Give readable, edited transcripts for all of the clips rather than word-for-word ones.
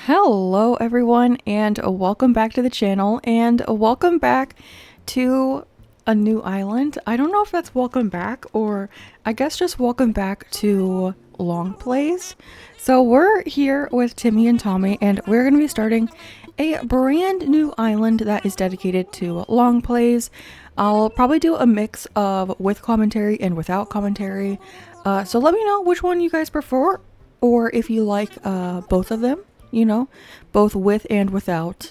Hello everyone and welcome back to the channel and welcome back to a new island. I don't know if that's welcome back or I guess just welcome back to Longplays. So we're here with Timmy and Tommy and we're going to be starting a brand new island that is dedicated to Longplays. I'll probably do a mix of with commentary and without commentary. So let me know which one you guys prefer or if you like both of them. You know, both with and without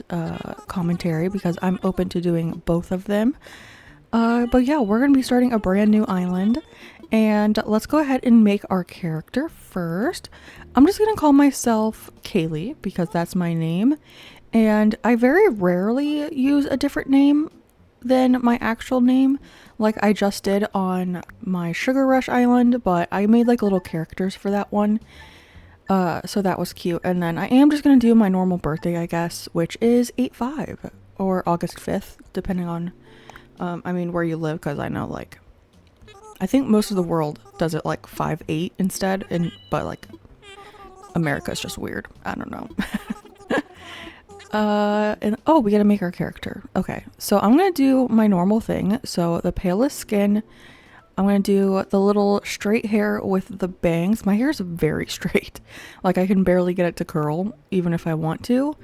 commentary because I'm open to doing both of them. But yeah, we're going to be starting a brand new island and let's go ahead and make our character first. I'm just going to call myself Kaylee because that's my name and I very rarely use a different name than my actual name like I just did on my Sugar Rush Island, but I made like little characters for that one. So that was cute. And then I am just going to do my normal birthday, I guess, which is 8/5 or August 5th, depending on, I mean, where you live. Cause I know like, I think most of the world does it like 5/8 instead. But like America's just weird. I don't know. And oh, we got to make our character. Okay. So I'm going to do my normal thing. So the palest skin, I'm going to do the little straight hair with the bangs. My hair is very straight. Like I can barely get it to curl even if I want to.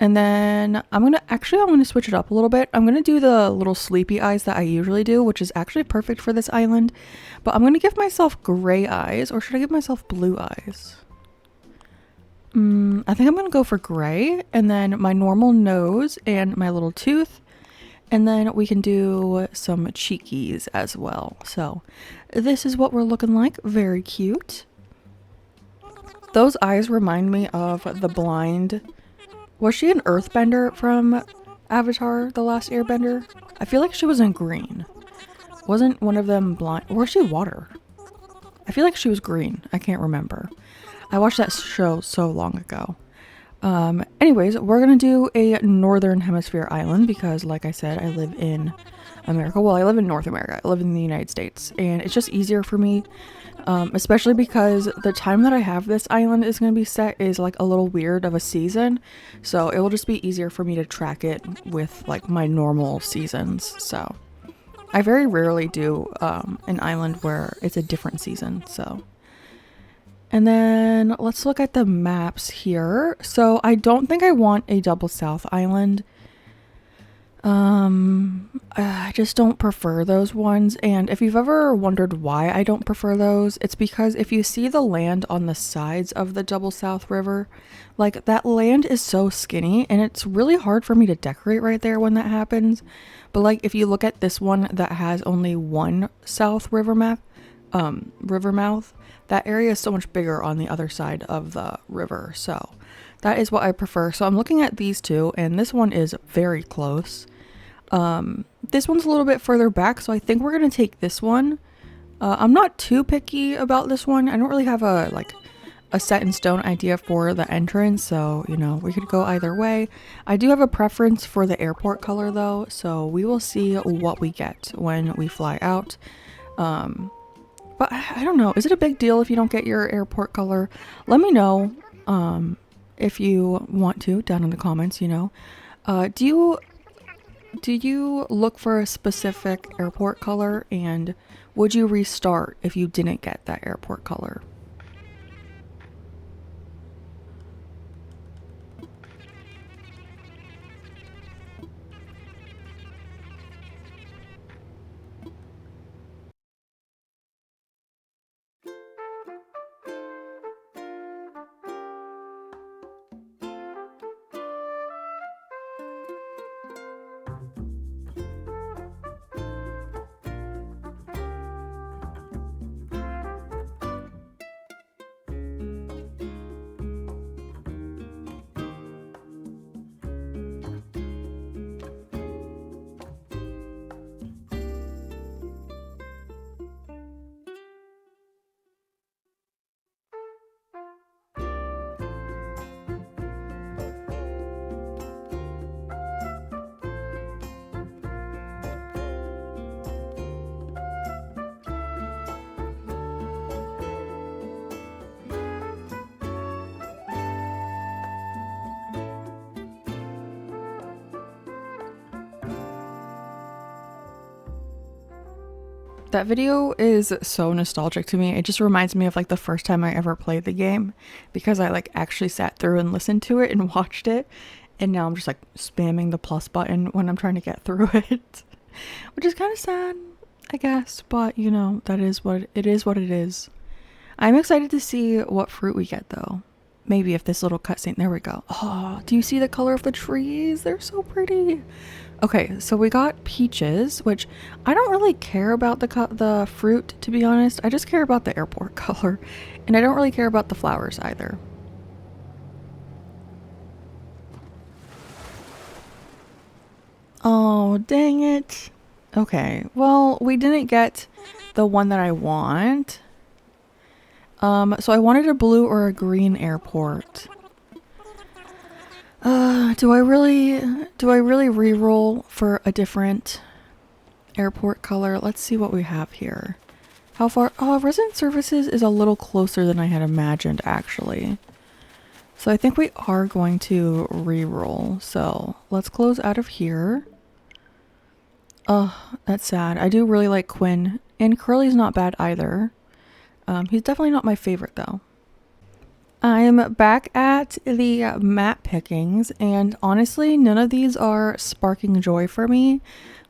And then I'm going to switch it up a little bit. I'm going to do the little sleepy eyes that I usually do, which is actually perfect for this island. But I'm going to give myself gray eyes, or should I give myself blue eyes? I think I'm going to go for gray, and then my normal nose and my little tooth. And then we can do some cheekies as well. So this is what we're looking like. Very cute. Those eyes remind me of the blind. Was she an earthbender from Avatar, The Last Airbender? I feel like she was in green. Wasn't one of them blind? Or was she water? I feel like she was green. I can't remember. I watched that show so long ago. Anyways, we're gonna do a northern hemisphere island because like I said, I live in America. Well, I live in North America. I live in the United States and it's just easier for me, especially because the time that I have this island is going to be set is like a little weird of a season. So it will just be easier for me to track it with like my normal seasons. So I very rarely do an island where it's a different season. So and then let's look at the maps here. So I don't think I want a double south island. I just don't prefer those ones. And if you've ever wondered why I don't prefer those, it's because if you see the land on the sides of the double south river, like that land is so skinny and it's really hard for me to decorate right there when that happens. But like if you look at this one that has only one south river mouth, that area is so much bigger on the other side of the river. So that is what I prefer. So I'm looking at these two and this one is very close. This one's a little bit further back. So I think we're going to take this one. I'm not too picky about this one. I don't really have a set in stone idea for the entrance. So, you know, we could go either way. I do have a preference for the airport color though. So we will see what we get when we fly out. But I don't know. Is it a big deal if you don't get your airport color? Let me know if you want to down in the comments, you know. Do you look for a specific airport color and would you restart if you didn't get that airport color? That video is so nostalgic to me. It just reminds me of like the first time I ever played the game because I like actually sat through and listened to it and watched it. And now I'm just like spamming the plus button when I'm trying to get through it, which is kind of sad, I guess. But you know, that is what it is. What it is. I'm excited to see what fruit we get though. Maybe if this little cutscene. There we go. Oh, do you see the color of the trees? They're so pretty. Okay, so we got peaches, which I don't really care about the fruit, to be honest. I just care about the airport color, and I don't really care about the flowers either. Oh, dang it. Okay, well, we didn't get the one that I want. So I wanted a blue or a green airport. Do I really re-roll for a different airport color? Let's see what we have here. How far? Oh, resident services is a little closer than I had imagined, actually. So I think we are going to re-roll. So let's close out of here. Oh, that's sad. I do really like Quinn, and Curly's not bad either. He's definitely not my favorite though. I'm back at the map pickings, and honestly, none of these are sparking joy for me.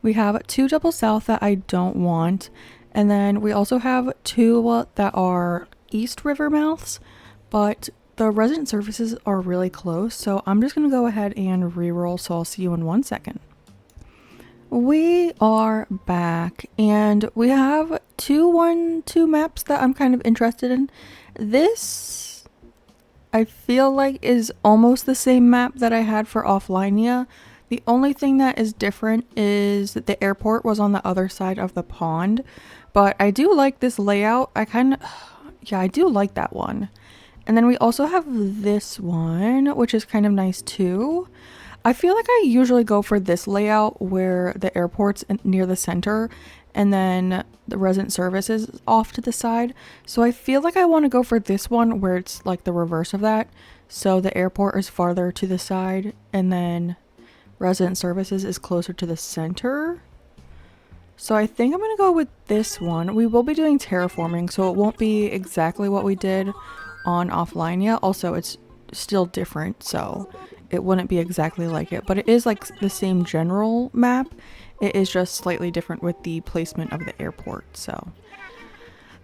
We have 2 double south that I don't want, and then we also have 2 that are east river mouths, but the resident services are really close, so I'm just going to go ahead and reroll, so I'll see you in 1 second. We are back, and we have 2 maps that I'm kind of interested in. This I feel like is almost the same map that I had for Offlinea. The only thing that is different is that the airport was on the other side of the pond, but I do like this layout. Yeah, I do like that one. And then we also have this one, which is kind of nice too. I feel like I usually go for this layout where the airport's near the center and then the resident service is off to the side. So I feel like I want to go for this one where it's like the reverse of that. So the airport is farther to the side and then resident services is closer to the center. So I think I'm going to go with this one. We will be doing terraforming, so it won't be exactly what we did on Offlinea. Also, it's still different, so it wouldn't be exactly like it, but it is like the same general map. It is just slightly different with the placement of the airport. So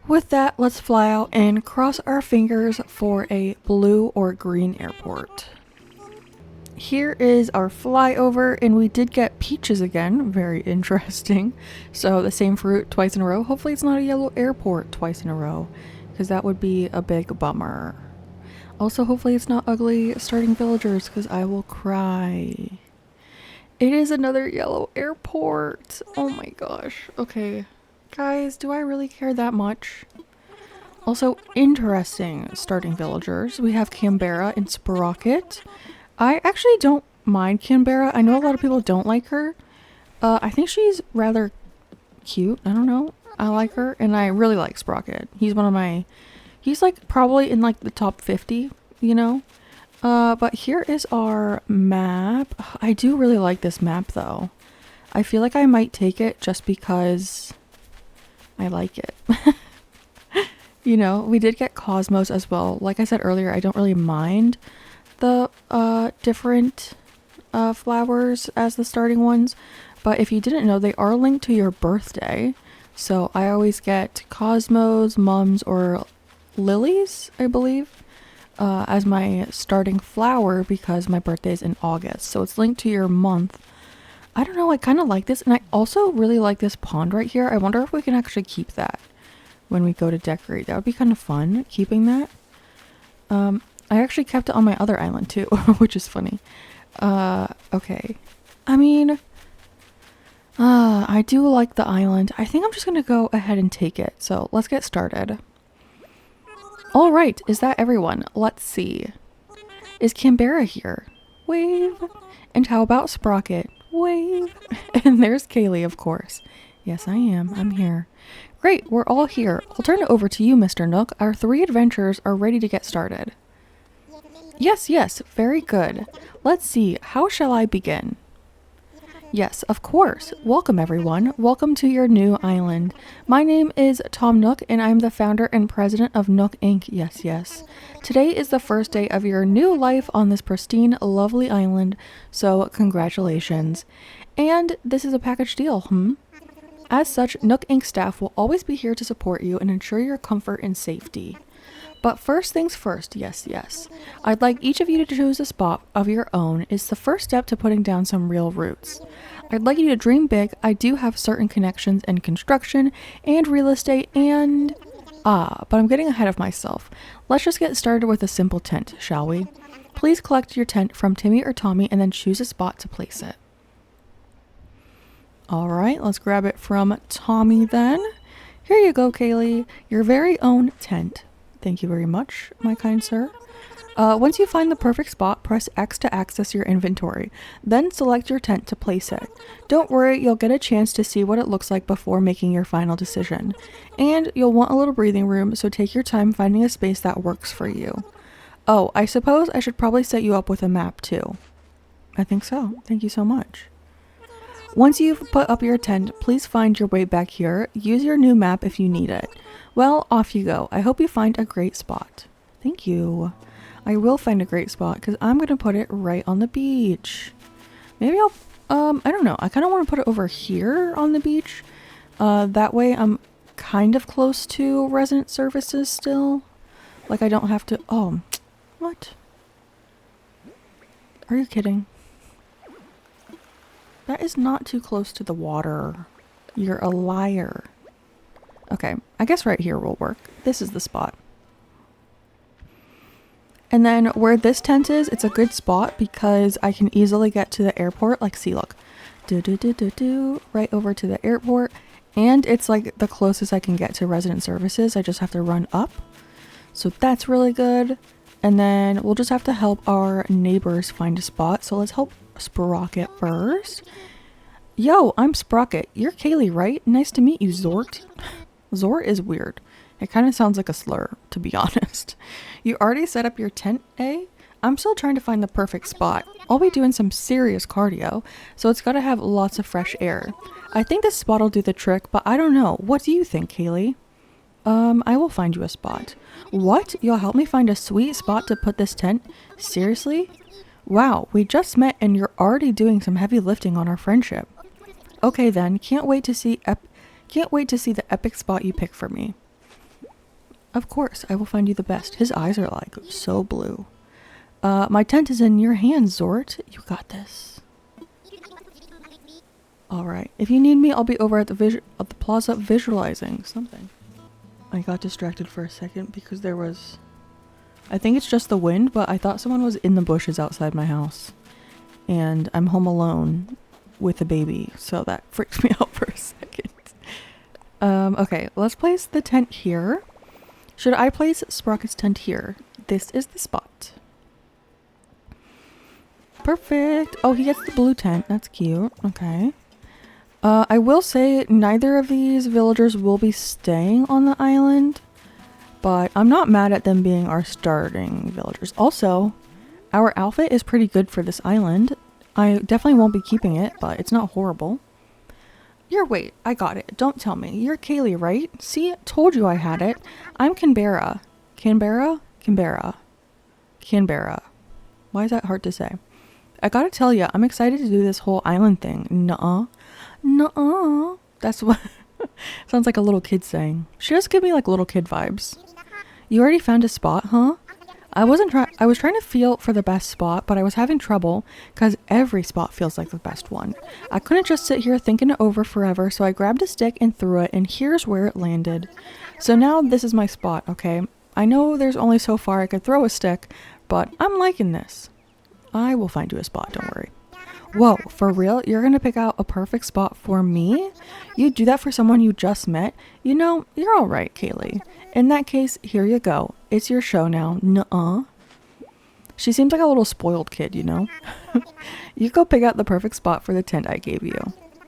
with that, let's fly out and cross our fingers for a blue or green airport. Here is our flyover, and we did get peaches again. Very interesting. So the same fruit twice in a row. Hopefully it's not a yellow airport twice in a row, because that would be a big bummer. Also, hopefully it's not ugly starting villagers, because I will cry. It is another yellow airport. Oh my gosh. Okay. Guys, do I really care that much? Also, interesting starting villagers. We have Canberra and Sprocket. I actually don't mind Canberra. I know a lot of people don't like her. I think she's rather cute. I don't know. I like her, and I really like Sprocket. He's one of my... He's like probably in like the top 50, you know? But here is our map. I do really like this map though. I feel like I might take it just because I like it. You know, we did get Cosmos as well. Like I said earlier, I don't really mind the different flowers as the starting ones. But if you didn't know, they are linked to your birthday. So I always get Cosmos, Mums, or Lilies, I believe, as my starting flower because my birthday is in August. So it's linked to your month. I don't know, I kind of like this, and I also really like this pond right here. I wonder if we can actually keep that when we go to decorate. That would be kind of fun, keeping that. I actually kept it on my other island too, which is funny. Okay. I mean, I do like the island. I think I'm just gonna go ahead and take it. So let's get started. All right, is that everyone? Let's see. Is Canberra here? Wave. And how about Sprocket? Wave. And there's Kaylee, of course. Yes, I am. I'm here. Great, we're all here. I'll turn it over to you, Mr. Nook. Our 3 adventurers are ready to get started. Yes, very good. Let's see, how shall I begin? Yes, of course. Welcome everyone. Welcome to your new island. My name is Tom Nook and I'm the founder and president of Nook Inc. Yes, yes. Today is the first day of your new life on this pristine, lovely island, so congratulations. And this is a package deal, As such, Nook Inc. staff will always be here to support you and ensure your comfort and safety. But first things first, yes, yes. I'd like each of you to choose a spot of your own. It's the first step to putting down some real roots. I'd like you to dream big. I do have certain connections in construction and real estate and... but I'm getting ahead of myself. Let's just get started with a simple tent, shall we? Please collect your tent from Timmy or Tommy and then choose a spot to place it. Alright, let's grab it from Tommy then. Here you go, Kaylee. Your very own tent. Thank you very much, my kind sir. Once you find the perfect spot, press X to access your inventory. Then select your tent to place it. Don't worry, you'll get a chance to see what it looks like before making your final decision. And you'll want a little breathing room, so take your time finding a space that works for you. Oh, I suppose I should probably set you up with a map too. I think so. Thank you so much. Once you've put up your tent, please find your way back here. Use your new map if you need it. Well, off you go. I hope you find a great spot. Thank you. I will find a great spot because I'm going to put it right on the beach. Maybe I'll, I don't know. I kind of want to put it over here on the beach. That way I'm kind of close to resident services still. Like I don't have to, oh, what? Are you kidding? That is not too close to the water. You're a liar. Okay, I guess right here will work. This is the spot. And then where this tent is, it's a good spot because I can easily get to the airport. Like, see, look. Right over to the airport. And it's like the closest I can get to resident services. I just have to run up. So that's really good. And then we'll just have to help our neighbors find a spot. So let's help Sprocket first. Yo, I'm Sprocket. You're Kaylee, right? Nice to meet you, Zort. Zort is weird. It kind of sounds like a slur, to be honest. You already set up your tent, eh? I'm still trying to find the perfect spot. I'll be doing some serious cardio, so it's gotta have lots of fresh air. I think this spot will do the trick, but I don't know. What do you think, Kaylee? I will find you a spot. What? You'll help me find a sweet spot to put this tent? Seriously? Wow, we just met and you're already doing some heavy lifting on our friendship. Okay then, can't wait to see the epic spot you pick for me. Of course, I will find you the best. His eyes are like so blue. My tent is in your hands, Zort. You got this. Alright, if you need me, I'll be over at the plaza visualizing something. I got distracted for a second because there was... I think it's just the wind, but I thought someone was in the bushes outside my house. And I'm home alone with a baby, so that freaked me out for a second. Okay, let's place the tent here. Should I place Sprocket's tent here? This is the spot. Perfect. Oh, he gets the blue tent. That's cute. Okay. I will say neither of these villagers will be staying on the island, but I'm not mad at them being our starting villagers. Also, our outfit is pretty good for this island. I definitely won't be keeping it, but it's not horrible. Wait, I got it. Don't tell me. You're Kaylee, right? See, told you I had it. I'm Canberra. Canberra? Canberra. Canberra. Why is that hard to say? I gotta tell you, I'm excited to do this whole island thing. Nuh-uh. Nuh-uh. That's what... Sounds like a little kid saying. She does give me like little kid vibes. You already found a spot, huh? I was trying to feel for the best spot, but I was having trouble because every spot feels like the best one. I couldn't just sit here thinking it over forever, so I grabbed a stick and threw it, and here's where it landed. So now this is my spot, okay? I know there's only so far I could throw a stick, but I'm liking this. I will find you a spot, don't worry. Whoa, for real? You're gonna pick out a perfect spot for me? You do that for someone you just met? You know, you're alright, Kaylee. In that case, here you go. It's your show now. Nuh-uh. She seems like a little spoiled kid, you know? You go pick out the perfect spot for the tent I gave you.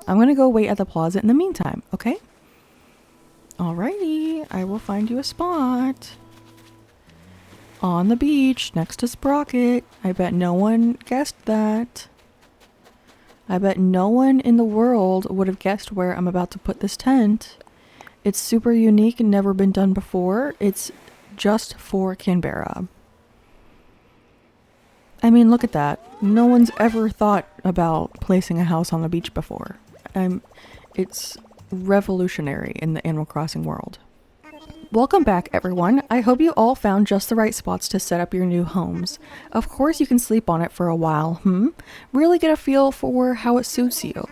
I'm gonna go wait at the plaza in the meantime, okay? Alrighty, I will find you a spot. On the beach, next to Sprocket. I bet no one guessed that. I bet no one in the world would have guessed where I'm about to put this tent. It's super unique and never been done before. It's just for Canberra. I mean, look at that. No one's ever thought about placing a house on the beach before. It's revolutionary in the Animal Crossing world. Welcome back, everyone. I hope you all found just the right spots to set up your new homes. Of course, you can sleep on it for a while, Really get a feel for how it suits you.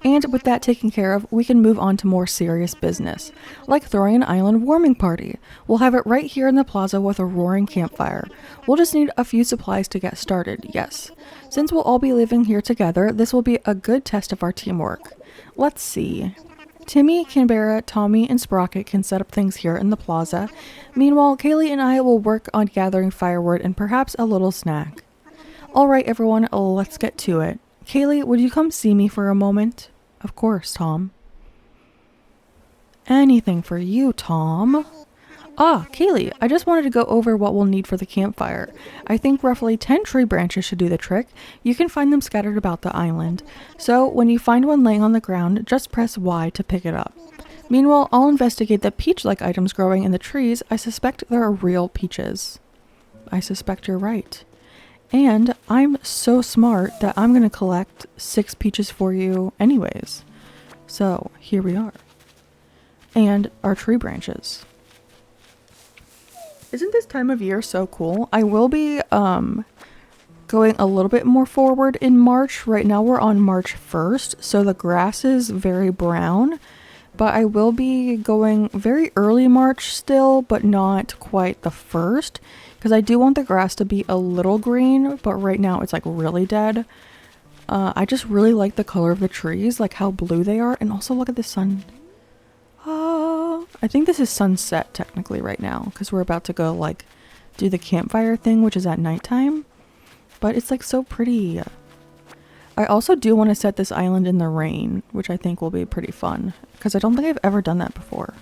And with that taken care of, we can move on to more serious business, like throwing an island warming party. We'll have it right here in the plaza with a roaring campfire. We'll just need a few supplies to get started, yes. Since we'll all be living here together, this will be a good test of our teamwork. Let's see. Timmy, Canberra, Tommy, and Sprocket can set up things here in the plaza. Meanwhile, Kaylee and I will work on gathering firewood and perhaps a little snack. Alright everyone, let's get to it. Kaylee, would you come see me for a moment? Of course, Tom. Anything for you, Tom. Ah, Kaylee, I just wanted to go over what we'll need for the campfire. I think roughly 10 tree branches should do the trick. You can find them scattered about the island. So, when you find one laying on the ground, just press Y to pick it up. Meanwhile, I'll investigate the peach-like items growing in the trees. I suspect there are real peaches. I suspect you're right. And I'm so smart that I'm going to collect 6 peaches for you anyways. So, here we are. And our tree branches. Isn't this time of year so cool? I will be going a little bit more forward in March. Right now we're on March 1st, so the grass is very brown. But I will be going very early March still, but not quite the 1st. Because I do want the grass to be a little green, but right now it's like really dead. I just really like the color of the trees, like how blue they are. And also look at the sun. I think this is sunset technically right now because we're about to go like do the campfire thing, which is at nighttime, but it's like so pretty. I also do want to set this island in the rain, which I think will be pretty fun because I don't think I've ever done that before.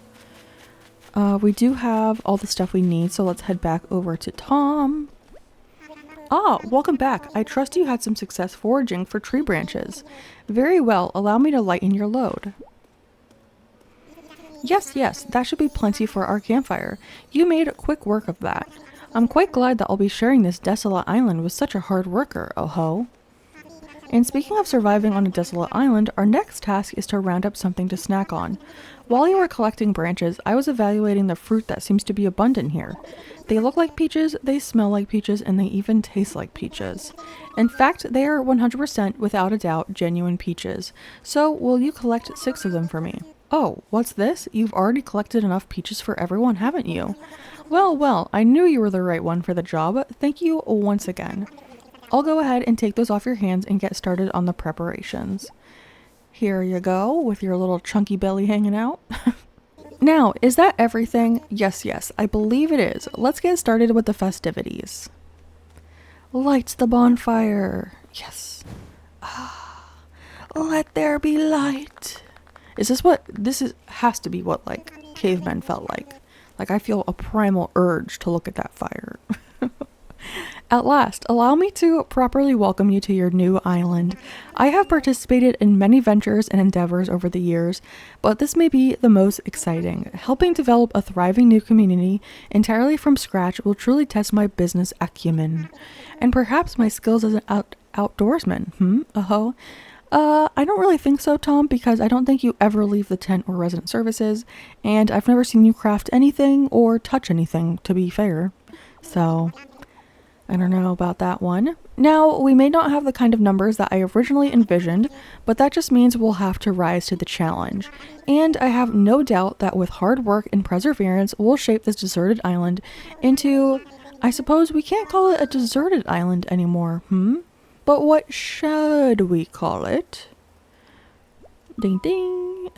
We do have all the stuff we need, so let's head back over to Tom. Ah, welcome back. I trust you had some success foraging for tree branches. Very well, allow me to lighten your load. Yes, that should be plenty for our campfire. You made quick work of that. I'm quite glad that I'll be sharing this desolate island with such a hard worker, oh ho. And speaking of surviving on a desolate island, our next task is to round up something to snack on. While you were collecting branches, I was evaluating the fruit that seems to be abundant here. They look like peaches, they smell like peaches, and they even taste like peaches. In fact, they are 100% without a doubt genuine peaches. So, will you collect 6 of them for me? Oh, what's this? You've already collected enough peaches for everyone, haven't you? Well, I knew you were the right one for the job. Thank you once again. I'll go ahead and take those off your hands and get started on the preparations. Here you go, with your little chunky belly hanging out. Now, is that everything? Yes, I believe it is. Let's get started with the festivities. Light the bonfire. Yes. Let there be light. Has to be what like cavemen felt like. Like I feel a primal urge to look at that fire. At last, allow me to properly welcome you to your new island. I have participated in many ventures and endeavors over the years, but this may be the most exciting. Helping develop a thriving new community entirely from scratch will truly test my business acumen. And perhaps my skills as an outdoorsman. I don't really think so, Tom, because I don't think you ever leave the tent or resident services, and I've never seen you craft anything or touch anything, to be fair. So, I don't know about that one. Now, we may not have the kind of numbers that I originally envisioned, but that just means we'll have to rise to the challenge. And I have no doubt that with hard work and perseverance, we'll shape this deserted island into, I suppose we can't call it a deserted island anymore, But what should we call it? Ding ding.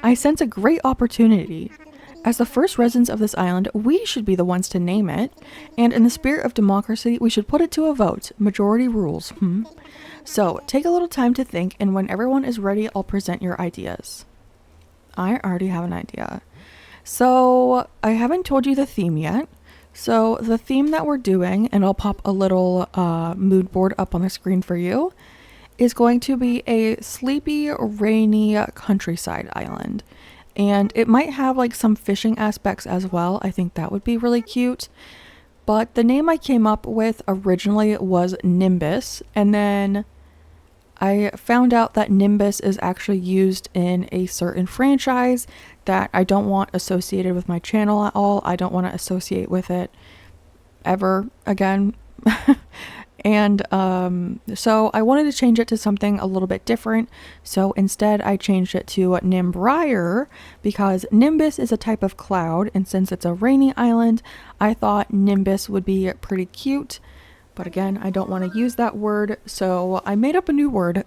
I sense a great opportunity. As the first residents of this island, we should be the ones to name it. And in the spirit of democracy, we should put it to a vote. Majority rules, So, take a little time to think, and when everyone is ready, I'll present your ideas. I already have an idea. So, I haven't told you the theme yet. So the theme that we're doing, and I'll pop a little mood board up on the screen for you, is going to be a sleepy, rainy countryside island. And it might have like some fishing aspects as well. I think that would be really cute. But the name I came up with originally was Nimbus. And then I found out that Nimbus is actually used in a certain franchise that I don't want associated with my channel at all. I don't want to associate with it ever again. And so I wanted to change it to something a little bit different. So instead I changed it to Nimbriar because Nimbus is a type of cloud, and since it's a rainy island, I thought Nimbus would be pretty cute. But again, I don't want to use that word, so I made up a new word.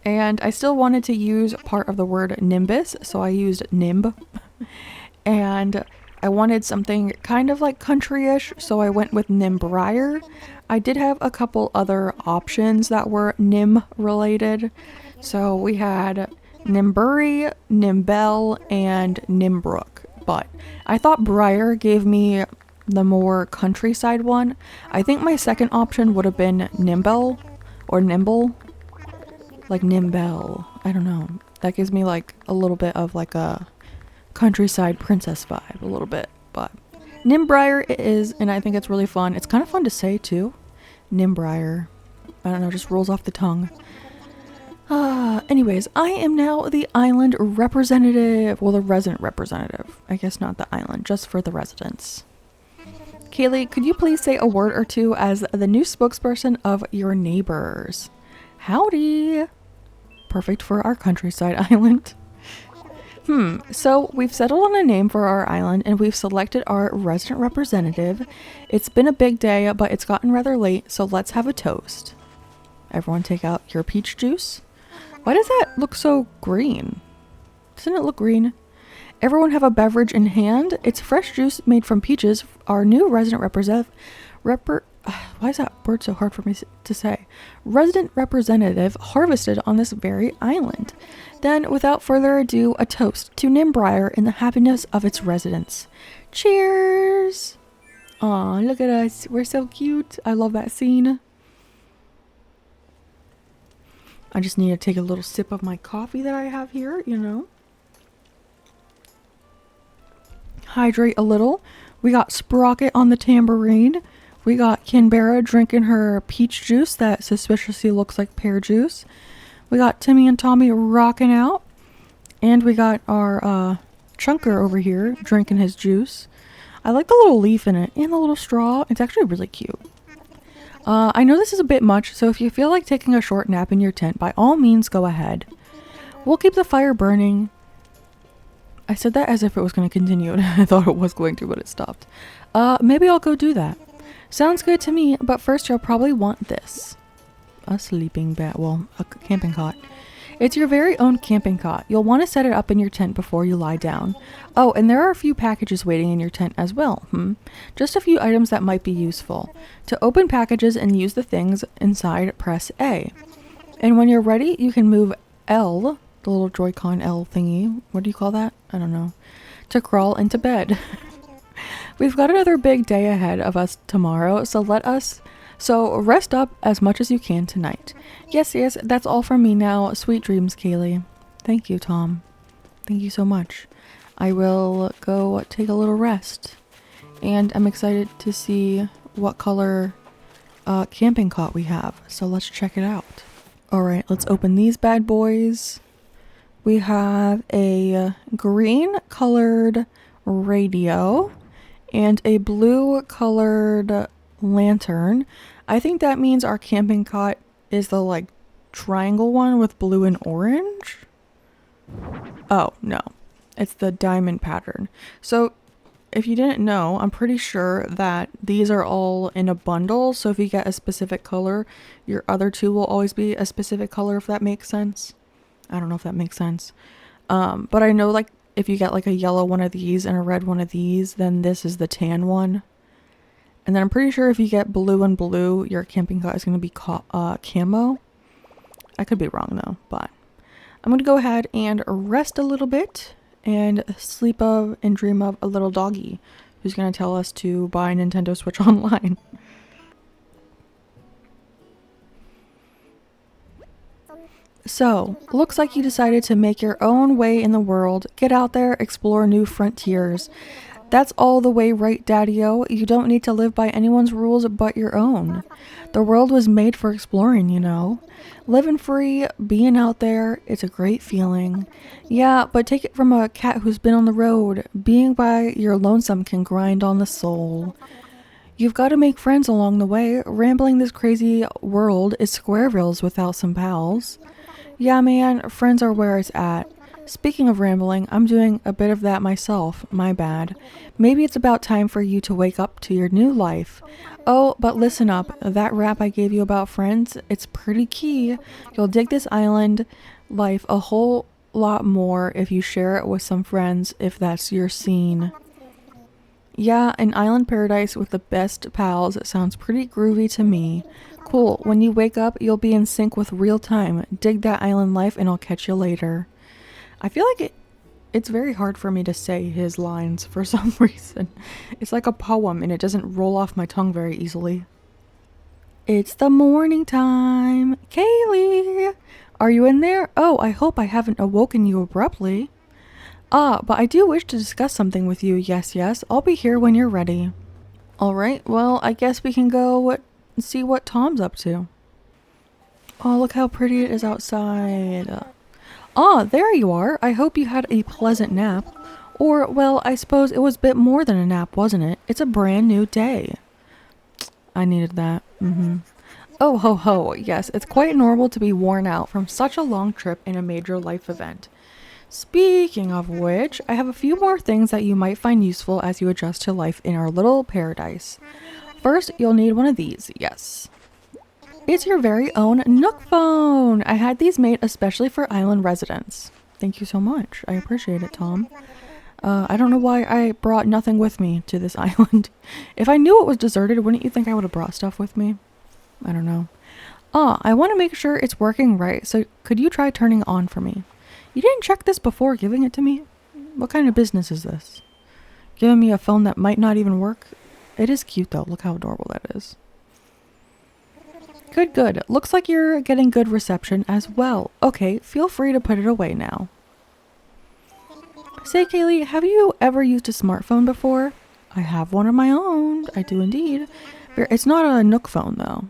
And I still wanted to use part of the word Nimbus, so I used Nimb. And I wanted something kind of like country-ish, so I went with Nimbriar. I did have a couple other options that were Nim related. So we had Nimbury, Nimbel, and Nimbrook. But I thought Briar gave me the more countryside one. I think my second option would have been Nimbel or Nimble. Like Nimbel. I don't know. That gives me like a little bit of like a countryside princess vibe, a little bit. But Nimbriar it is, and I think it's really fun. It's kind of fun to say too. Nimbriar. I don't know, just rolls off the tongue. Anyways, I am now the island representative. Well, the resident representative. I guess not the island, just for the residents. Kaylee, could you please say a word or two as the new spokesperson of your neighbors? Howdy! Perfect for our countryside island. So we've settled on a name for our island and we've selected our resident representative. It's been a big day, but it's gotten rather late, so let's have a toast. Everyone take out your peach juice. Why does that look so green? Doesn't it look green? Everyone have a beverage in hand. It's fresh juice made from peaches. Our new resident representative. Why is that word so hard for me to say? Resident representative harvested on this very island. Then, without further ado, a toast to Nimbriar and the happiness of its residents. Cheers! Aw, look at us. We're so cute. I love that scene. I just need to take a little sip of my coffee that I have here, you know. Hydrate a little. We got Sprocket on the tambourine. We got Canberra drinking her peach juice that suspiciously looks like pear juice. We got Timmy and Tommy rocking out. And we got our Chunker over here drinking his juice. I like the little leaf in it and the little straw. It's actually really cute. I know this is a bit much, so if you feel like taking a short nap in your tent, by all means go ahead. We'll keep the fire burning. I said that as if it was going to continue, and I thought it was going to, but it stopped. Maybe I'll go do that. Sounds good to me, but first you'll probably want this. A sleeping bag, well, a camping cot. It's your very own camping cot. You'll want to set it up in your tent before you lie down. Oh, and there are a few packages waiting in your tent as well. Just a few items that might be useful. To open packages and use the things inside, press A. And when you're ready, you can move L, the little Joy-Con L thingy. What do you call that? I don't know. To crawl into bed. We've got another big day ahead of us tomorrow, so rest up as much as you can tonight. Yes, that's all from me now. Sweet dreams, Kaylee. Thank you, Tom. Thank you so much. I will go take a little rest. And I'm excited to see what color camping cot we have. So let's check it out. Alright, let's open these bad boys. We have a green colored radio and a blue colored lantern. I think that means our camping cot is the like triangle one with blue and orange. Oh no, it's the diamond pattern. So if you didn't know, I'm pretty sure that these are all in a bundle, so if you get a specific color, your other two will always be a specific color, if that makes sense. I don't know if that makes sense. But I know like if you get like a yellow one of these and a red one of these, then this is the tan one. And then I'm pretty sure if you get blue and blue, your camping cot is going to be camo. I could be wrong though, but I'm going to go ahead and rest a little bit and sleep of and dream of a little doggy who's going to tell us to buy Nintendo Switch Online. So, looks like you decided to make your own way in the world, get out there, explore new frontiers. That's all the way right, Daddy-o. You don't need to live by anyone's rules but your own. The world was made for exploring, you know. Living free, being out there, it's a great feeling. Yeah, but take it from a cat who's been on the road. Being by your lonesome can grind on the soul. You've got to make friends along the way. Rambling this crazy world is Squareville's without some pals. Yeah, man, friends are where it's at. Speaking of rambling, I'm doing a bit of that myself. My bad. Maybe it's about time for you to wake up to your new life. Oh, but listen up. That rap I gave you about friends, it's pretty key. You'll dig this island life a whole lot more if you share it with some friends, if that's your scene. Yeah, an island paradise with the best pals sounds pretty groovy to me. Cool. When you wake up, you'll be in sync with real time. Dig that island life and I'll catch you later. I feel like it's very hard for me to say his lines for some reason. It's like a poem and it doesn't roll off my tongue very easily. It's the morning time. Kaylee! Are you in there? Oh, I hope I haven't awoken you abruptly. Ah, but I do wish to discuss something with you. Yes, yes. I'll be here when you're ready. Alright, well, I guess we can go see what Tom's up to. Oh, look how pretty it is outside. Ah, there you are. I hope you had a pleasant nap. Or, well, I suppose it was a bit more than a nap, wasn't it? It's a brand new day. I needed that. Oh, ho, ho. Yes, it's quite normal to be worn out from such a long trip in a major life event. Speaking of which, I have a few more things that you might find useful as you adjust to life in our little paradise. First, you'll need one of these. Yes. It's your very own NookPhone! I had these made especially for island residents. Thank you so much. I appreciate it, Tom. I don't know why I brought nothing with me to this island. If I knew it was deserted, wouldn't you think I would have brought stuff with me? I don't know. I want to make sure it's working right, so could you try turning it on for me? You didn't check this before giving it to me? What kind of business is this? Giving me a phone that might not even work? It is cute though. Look how adorable that is. Good, good. Looks like you're getting good reception as well. Okay, feel free to put it away now. Say, Kaylee, have you ever used a smartphone before? I have one of my own. I do indeed. It's not a Nook phone though.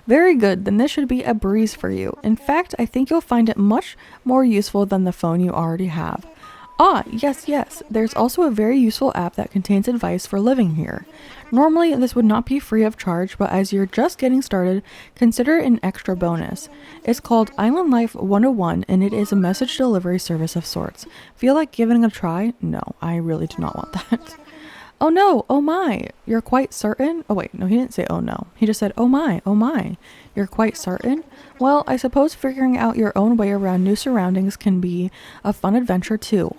Very good, then this should be a breeze for you. In fact, I think you'll find it much more useful than the phone you already have. Ah, yes, yes. There's also a very useful app that contains advice for living here. Normally, this would not be free of charge, but as you're just getting started, consider it an extra bonus. It's called Island Life 101, and it is a message delivery service of sorts. Feel like giving it a try? No, I really do not want that. Oh no, oh my, you're quite certain? Oh wait, no, he didn't say oh no. He just said, oh my, you're quite certain? Well, I suppose figuring out your own way around new surroundings can be a fun adventure too,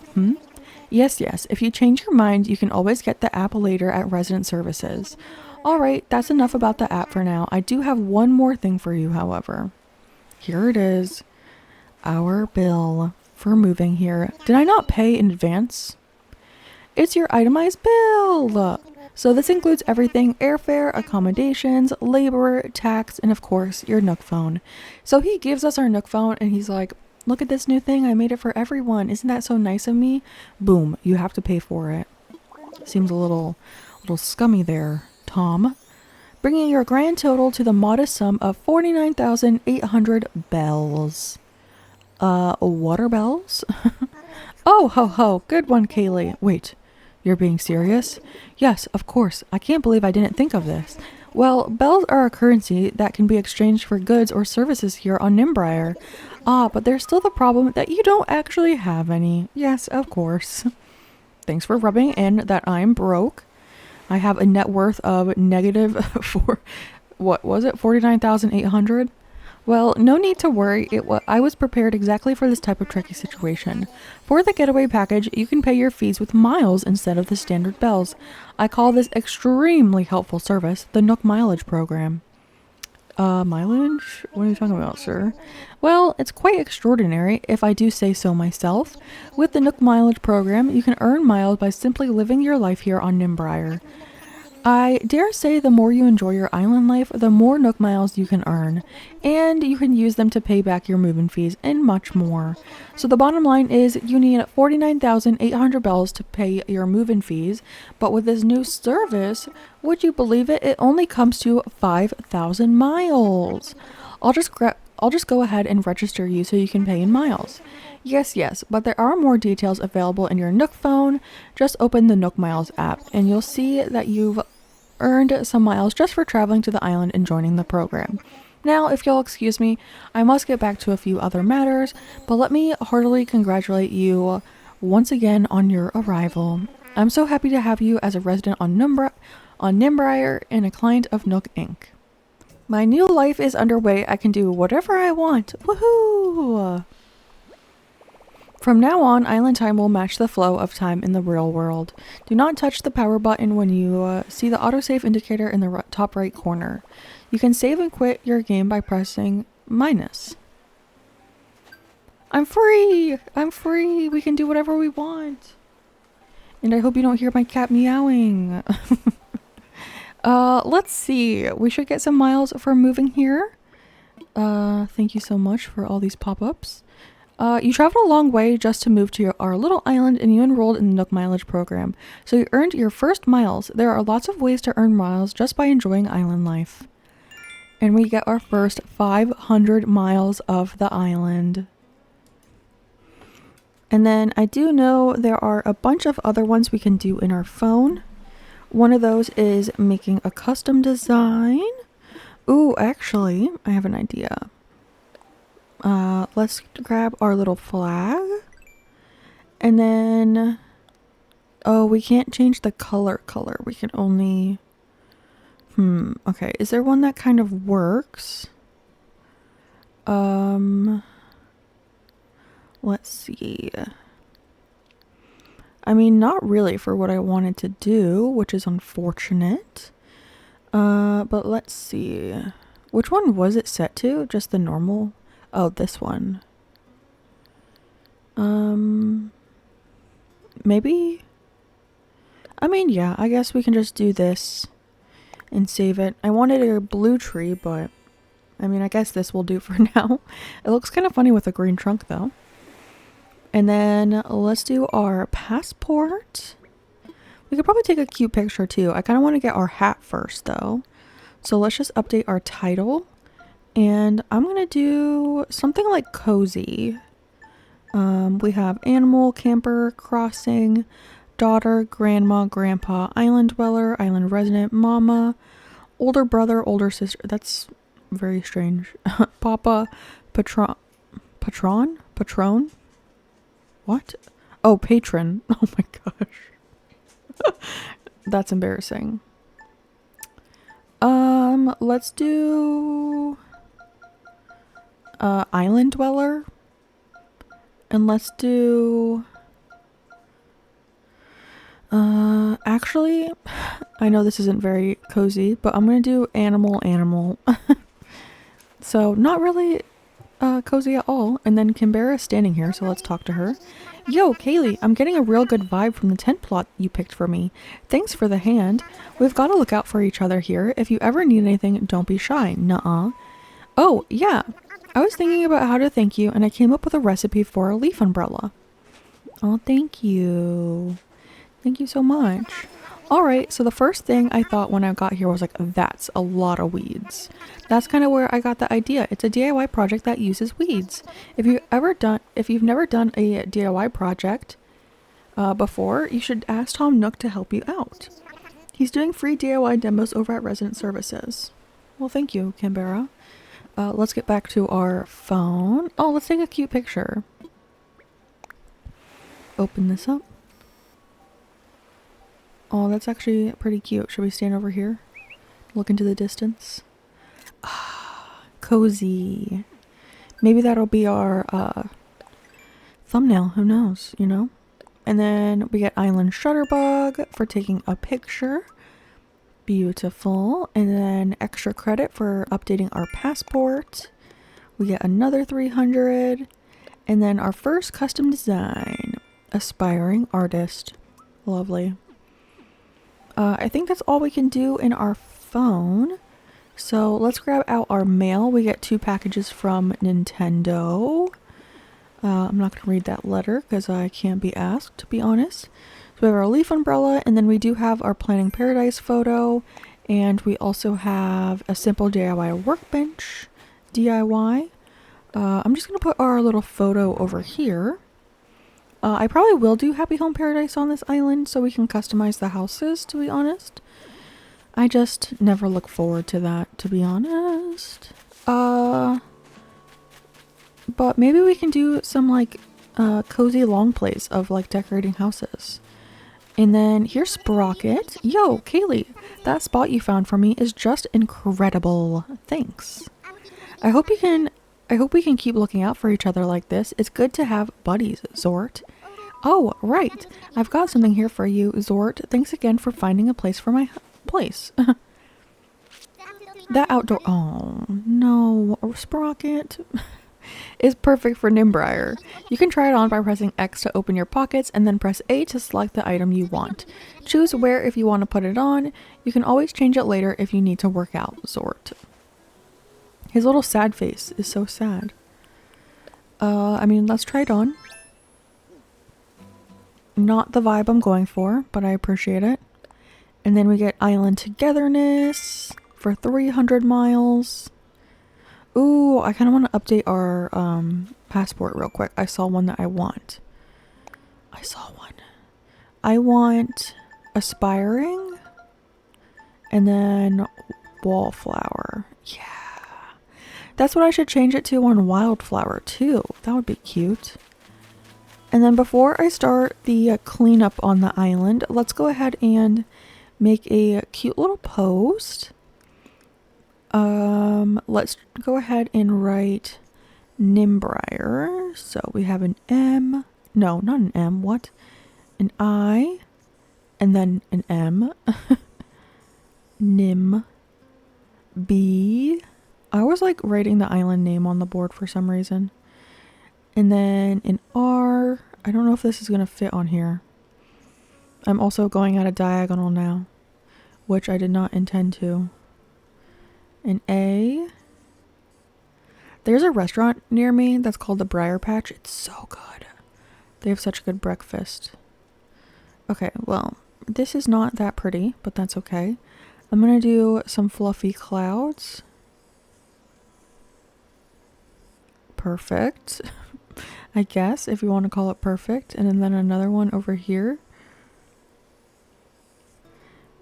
Yes, yes, if you change your mind, you can always get the app later at resident services. Alright, that's enough about the app for now. I do have one more thing for you, however. Here it is. Our bill for moving here. Did I not pay in advance? It's your itemized bill! So this includes everything: airfare, accommodations, labor, tax, and of course, your NookPhone. So he gives us our NookPhone and he's like, look at this new thing, I made it for everyone. Isn't that so nice of me? Boom, you have to pay for it. Seems a little scummy there, Tom. Bringing your grand total to the modest sum of 49,800 bells. Water bells? Oh, ho, ho, good one, Kaylee. Wait, you're being serious? Yes, of course. I can't believe I didn't think of this. Well, bells are a currency that can be exchanged for goods or services here on Nimbriar. Ah, but there's still the problem that you don't actually have any. Yes, of course. Thanks for rubbing in that I'm broke. I have a net worth of negative what was it? 49,800? Well, no need to worry. I was prepared exactly for this type of tricky situation. For the getaway package, you can pay your fees with miles instead of the standard bells. I call this extremely helpful service the Nook Mileage program. Mileage? What are you talking about, sir? Well, it's quite extraordinary, if I do say so myself. With the Nook Mileage program, you can earn miles by simply living your life here on Nimbriar. I dare say the more you enjoy your island life, the more Nook miles you can earn, and you can use them to pay back your moving fees and much more. So the bottom line is you need 49,800 bells to pay your moving fees, but with this new service, would you believe it, it only comes to 5,000 miles. I'll just go ahead and register you so you can pay in miles. Yes, but there are more details available in your Nook phone. Just open the Nook Miles app and you'll see that you've earned some miles just for traveling to the island and joining the program. Now, if you'll excuse me, I must get back to a few other matters, but let me heartily congratulate you once again on your arrival. I'm so happy to have you as a resident on Nimbriar and a client of Nook Inc. My new life is underway. I can do whatever I want. Woohoo! From now on, island time will match the flow of time in the real world. Do not touch the power button when you see the autosave indicator in the top right corner. You can save and quit your game by pressing minus. I'm free! I'm free! We can do whatever we want. And I hope you don't hear my cat meowing. Let's see. We should get some miles for moving here. Thank you so much for all these pop-ups. You traveled a long way just to move to our little island and you enrolled in the Nook Mileage program. So you earned your first miles. There are lots of ways to earn miles just by enjoying island life. And we get our first 500 miles of the island. And then I do know there are a bunch of other ones we can do in our phone. One of those is making a custom design. Ooh, actually, I have an idea. Let's grab our little flag. And then... Oh, we can't change the color. We can only... Okay. Is there one that kind of works? Let's see. I mean, not really for what I wanted to do, which is unfortunate. But let's see. Which one was it set to? Just the normal? Oh, this one. Maybe? I mean, yeah, I guess we can just do this and save it. I wanted a blue tree, but I mean, I guess this will do for now. It looks kind of funny with a green trunk, though. And then let's do our passport. We could probably take a cute picture, too. I kind of want to get our hat first, though. So let's just update our title. And I'm going to do something like cozy. We have animal, camper, crossing, daughter, grandma, grandpa, island dweller, island resident, mama, older brother, older sister. That's very strange. Papa, patron. What? Oh, patron. Oh my gosh. That's embarrassing. Let's do island dweller. And let's do actually, I know this isn't very cozy, but I'm gonna do animal. So not really cozy at all. And then Canberra's standing here, so let's talk to her. Yo, Kaylee, I'm getting a real good vibe from the tent plot you picked for me. Thanks for the hand. We've got to look out for each other here. If you ever need anything, don't be shy. Nuh-uh. Oh, yeah. I was thinking about how to thank you, and I came up with a recipe for a leaf umbrella. Oh, thank you. Thank you so much. Alright, so the first thing I thought when I got here was like, that's a lot of weeds. That's kind of where I got the idea. It's a DIY project that uses weeds. If you've never done a DIY project before, you should ask Tom Nook to help you out. He's doing free DIY demos over at Resident Services. Well, thank you, Canberra. Let's get back to our phone. Oh, let's take a cute picture. Open this up. Oh, that's actually pretty cute. Should we stand over here? Look into the distance. Ah, cozy. Maybe that'll be our thumbnail. Who knows, you know? And then we get Island Shutterbug for taking a picture. Beautiful. And then extra credit for updating our passport. We get another 300. And then our first custom design. Aspiring artist. Lovely. I think that's all we can do in our phone. So let's grab out our mail. We get 2 packages from Nintendo. I'm not going to read that letter because I can't be asked, to be honest. So we have our leaf umbrella, and then we do have our Planning Paradise photo, and we also have a simple DIY workbench DIY. I'm just going to put our little photo over here. I probably will do Happy Home Paradise on this island so we can customize the houses, to be honest. I just never look forward to that, to be honest. But maybe we can do some like cozy long plays of like decorating houses. And then here's Sprocket. Yo, Kaylee, that spot you found for me is just incredible. Thanks. I hope we can keep looking out for each other like this. It's good to have buddies, Zort. Oh, right. I've got something here for you, Zort. Thanks again for finding a place for my place. That outdoor... Oh, no. Sprocket is perfect for Nimbriar. You can try it on by pressing X to open your pockets and then press A to select the item you want. Choose where if you want to put it on. You can always change it later if you need to work out, Zort. His little sad face is so sad. I mean, let's try it on. Not the vibe I'm going for, but I appreciate it. And then we get Island Togetherness for 300 miles. Ooh, I kind of want to update our passport real quick. I saw one that I want. I want Aspiring and then Wallflower. Yeah. That's what I should change it to on Wildflower too. That would be cute. And then before I start the cleanup on the island, let's go ahead and make a cute little post. Let's go ahead and write Nimbriar. So we have an M. No, not an M. What? An I. And then an M. Nim. B. I always like writing the island name on the board for some reason. And then an R. I don't know if this is going to fit on here. I'm also going at a diagonal now, which I did not intend to. An A. There's a restaurant near me that's called the Briar Patch. It's so good. They have such good breakfast. Okay, well, this is not that pretty, but that's okay. I'm going to do some fluffy clouds. Perfect. I guess, if you want to call it perfect. And then another one over here.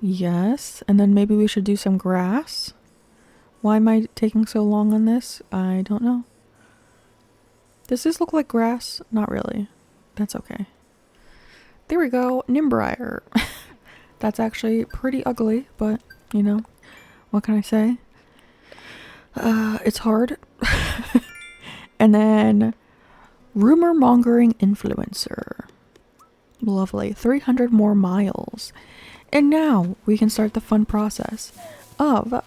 Yes. And then maybe we should do some grass. Why am I taking so long on this? I don't know. Does this look like grass? Not really. That's okay. There we go. Nimbriar. That's actually pretty ugly, but, you know, what can I say? It's hard. And then rumor mongering influencer. Lovely. 300 more miles. And now we can start the fun process of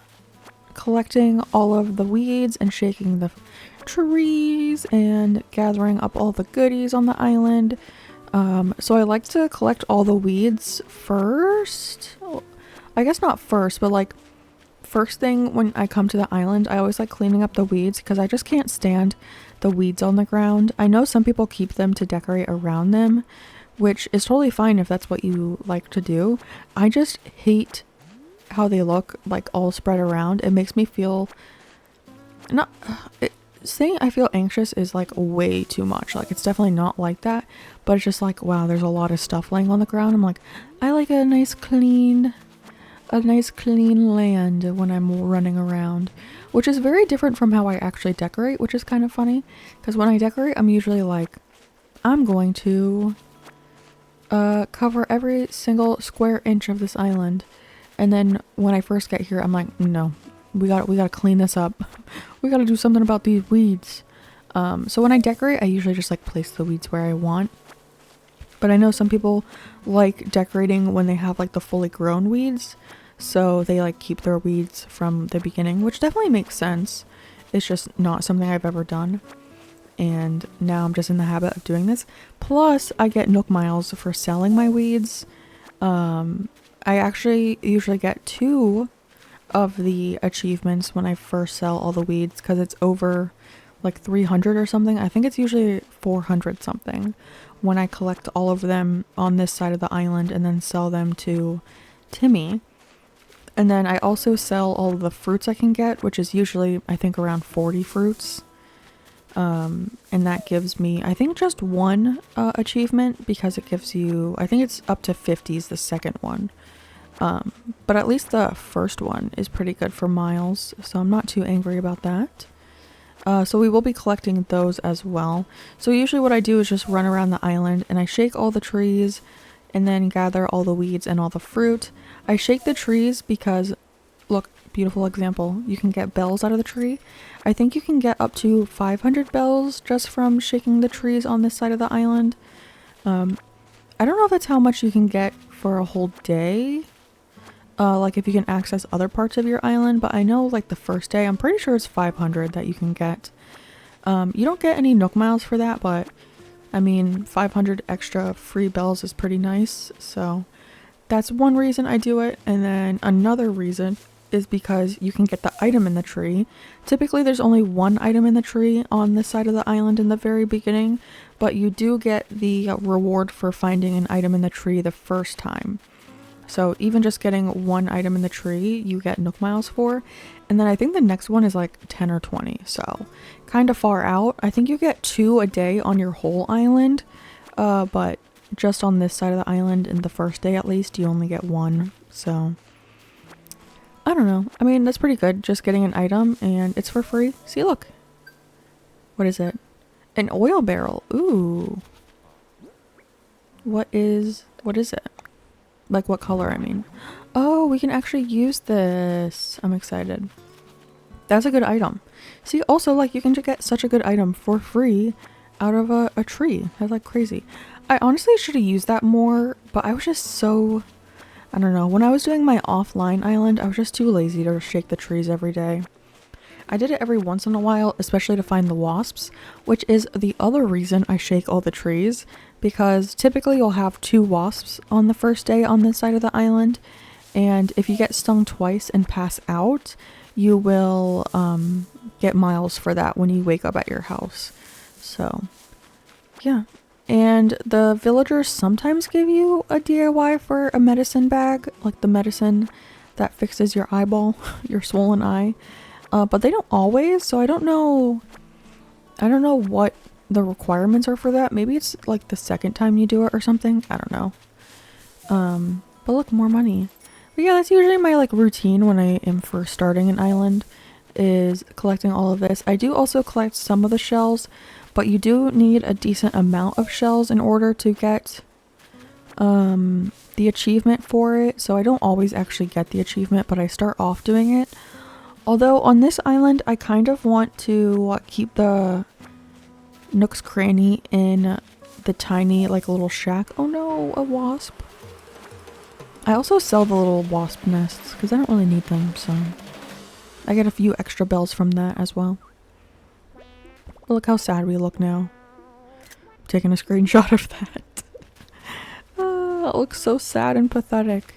collecting all of the weeds and shaking the trees and gathering up all the goodies on the island. So I like to collect all the weeds first. I guess not first, but like first thing when I come to the island, I always like cleaning up the weeds because I just can't stand the weeds on the ground. I know some people keep them to decorate around them, which is totally fine if that's what you like to do. I just hate how they look like all spread around. It makes me feel saying I feel anxious is like way too much. Like it's definitely not like that, but it's just like, wow, there's a lot of stuff laying on the ground. I'm like, I like a nice clean land when I'm running around, which is very different from how I actually decorate, which is kind of funny because when I decorate, I'm usually like, I'm going to cover every single square inch of this island. And then when I first get here, I'm like, no, we gotta clean this up. We gotta do something about these weeds. So when I decorate, I usually just like place the weeds where I want. But I know some people like decorating when they have like the fully grown weeds. So they like keep their weeds from the beginning, which definitely makes sense. It's just not something I've ever done. And now I'm just in the habit of doing this. Plus I get Nook miles for selling my weeds. I actually usually get 2 of the achievements when I first sell all the weeds because it's over like 300 or something. I think it's usually 400 something when I collect all of them on this side of the island and then sell them to Timmy. And then I also sell all of the fruits I can get, which is usually I think around 40 fruits. And that gives me, I think, just 1 achievement because it gives you, I think it's up to 50s the second one. But at least the first one is pretty good for miles, so I'm not too angry about that. So we will be collecting those as well. So usually what I do is just run around the island and I shake all the trees and then gather all the weeds and all the fruit. I shake the trees because, look, beautiful example, you can get bells out of the tree. I think you can get up to 500 bells just from shaking the trees on this side of the island. I don't know if that's how much you can get for a whole day. Like if you can access other parts of your island, but I know like the first day, I'm pretty sure it's 500 that you can get. You don't get any Nook miles for that, but I mean, 500 extra free bells is pretty nice. So that's one reason I do it. And then another reason is because you can get the item in the tree. Typically there's only 1 item in the tree on this side of the island in the very beginning, but you do get the reward for finding an item in the tree the first time. So even just getting 1 item in the tree, you get Nook miles for. And then I think the next one is like 10 or 20. So kind of far out. I think you get 2 a day on your whole island. But just on this side of the island in the first day at least, you only get 1. So I don't know. I mean, that's pretty good. Just getting an item and it's for free. See, look. What is it? An oil barrel. Ooh. What is it? Like what color, I mean. Oh, we can actually use this. I'm excited. That's a good item. See, also, like, you can get such a good item for free out of a tree. That's like crazy. I honestly should have used that more, but I was just so, I don't know. When I was doing my offline island, I was just too lazy to shake the trees every day. I did it every once in a while, especially to find the wasps, which is the other reason I shake all the trees, because typically you'll have 2 wasps on the first day on this side of the island, and if you get stung twice and pass out, you will get miles for that when you wake up at your house. So, yeah. And the villagers sometimes give you a DIY for a medicine bag, like the medicine that fixes your eyeball, your swollen eye. But they don't always, so I don't know what the requirements are for that. Maybe it's like the second time you do it or something. I don't know. But look, more money. But yeah, that's usually my like routine when I am first starting an island, is collecting all of this. I do also collect some of the shells, but you do need a decent amount of shells in order to get the achievement for it. So I don't always actually get the achievement, but I start off doing it. Although on this island, I kind of want to keep the Nooks Cranny in the tiny, like, little shack. Oh no, a wasp. I also sell the little wasp nests because I don't really need them, so I get a few extra bells from that as well. But look how sad we look now. I'm taking a screenshot of that. It looks so sad and pathetic.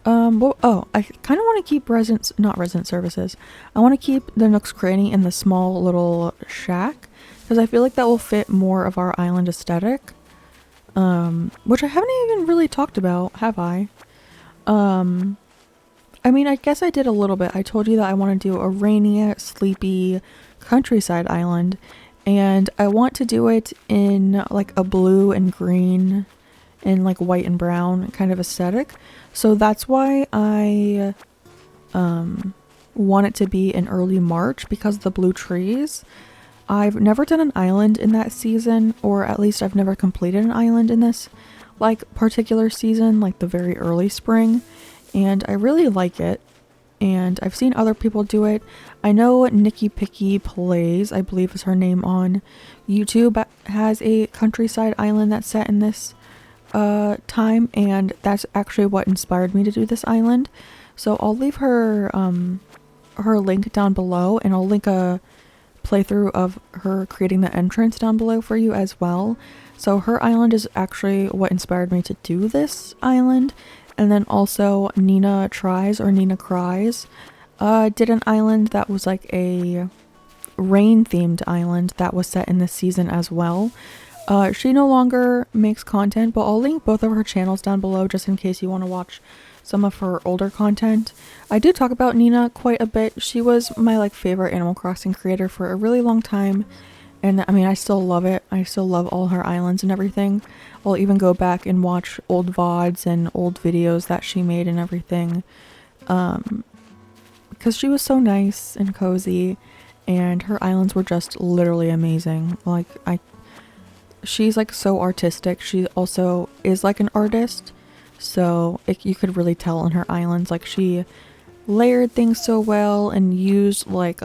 I kind of want to keep not resident services. I want to keep the Nooks Cranny in the small little shack because I feel like that will fit more of our island aesthetic. Which I haven't even really talked about, have I? I mean, I guess I did a little bit. I told you that I want to do a rainy, sleepy countryside island, and I want to do it in like a blue and green and like white and brown kind of aesthetic. So that's why I want it to be in early March, because of the blue trees. I've never done an island in that season, or at least I've never completed an island in this like particular season, like the very early spring, and I really like it, and I've seen other people do it. I know Nikki Picky Plays, I believe is her name on YouTube, has a countryside island that's set in this time, and that's actually what inspired me to do this island. So I'll leave her her link down below, and I'll link a playthrough of her creating the entrance down below for you as well. So her island is actually what inspired me to do this island, And then also Nina Tries or Nina Cries did an island that was like a rain themed island that was set in this season as well. She no longer makes content, but I'll link both of her channels down below just in case you want to watch some of her older content. I do talk about Nina quite a bit. She was my like favorite Animal Crossing creator for a really long time, and I mean I still love it. I still love all her islands and everything. I'll even go back and watch old VODs and old videos that she made and everything, because she was so nice and cozy, and her islands were just literally amazing. Like she's like so artistic. She also is like an artist, so you could really tell in her islands. Like she layered things so well and used like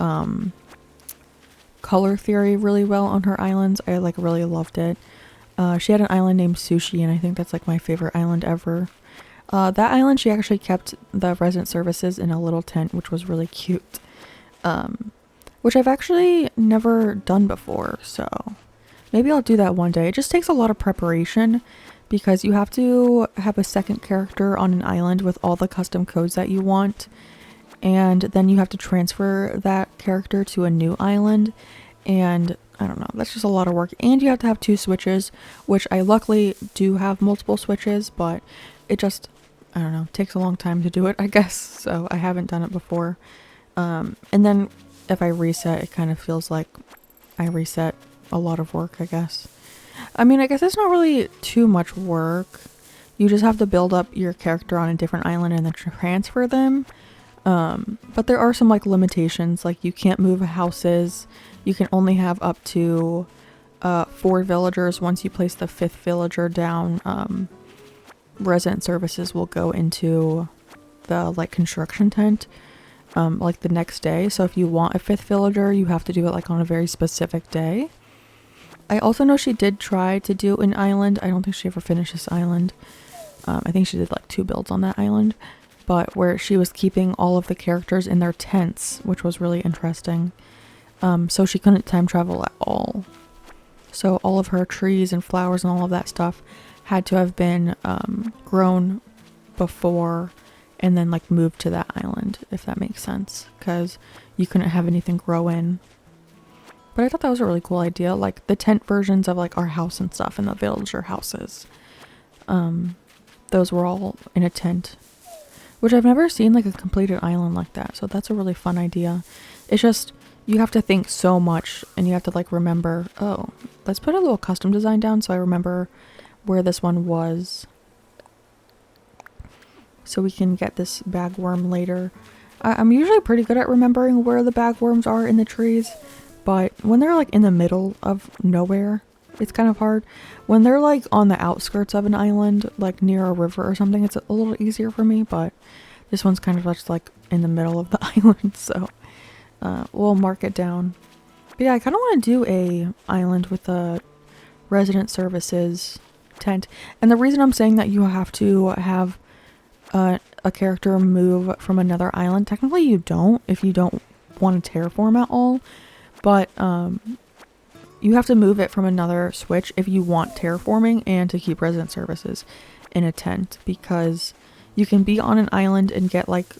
color theory really well on her islands. I like really loved it. She had an island named Sushi, and I think that's like my favorite island ever. That island, she actually kept the resident services in a little tent, which was really cute, which I've actually never done before, so maybe I'll do that one day. It just takes a lot of preparation because you have to have a second character on an island with all the custom codes that you want, and then you have to transfer that character to a new island, and I don't know, that's just a lot of work. And you have to have 2 switches, which I luckily do have multiple switches, but it just, I don't know, takes a long time to do it, I guess, so I haven't done it before. And then if I reset, it kind of feels like I reset a lot of work, I guess. I mean, I guess it's not really too much work. You just have to build up your character on a different island and then transfer them. But there are some like limitations, like you can't move houses. You can only have up to 4 villagers. Once you place the 5th villager down, resident services will go into the like construction tent like the next day. So if you want a 5th villager, you have to do it like on a very specific day. I also know she did try to do an island. I don't think she ever finished this island. I think she did like 2 builds on that island, but where she was keeping all of the characters in their tents, which was really interesting. So she couldn't time travel at all. So all of her trees and flowers and all of that stuff had to have been grown before and then like moved to that island, if that makes sense, because you couldn't have anything grow in. But I thought that was a really cool idea, like the tent versions of like our house and stuff and the villager houses. Those were all in a tent, which I've never seen like a completed island like that. So that's a really fun idea. It's just, you have to think so much and you have to like remember, oh, let's put a little custom design down so I remember where this one was, so we can get this bagworm later. I'm usually pretty good at remembering where the bagworms are in the trees, but when they're like in the middle of nowhere, it's kind of hard. When they're like on the outskirts of an island, like near a river or something, it's a little easier for me, but this one's kind of just like in the middle of the island, so we'll mark it down. But yeah, I kind of want to do a island with a resident services tent. And the reason I'm saying that you have to have a character move from another island, technically you don't if you don't want to terraform at all, but you have to move it from another switch if you want terraforming and to keep resident services in a tent, because you can be on an island and get like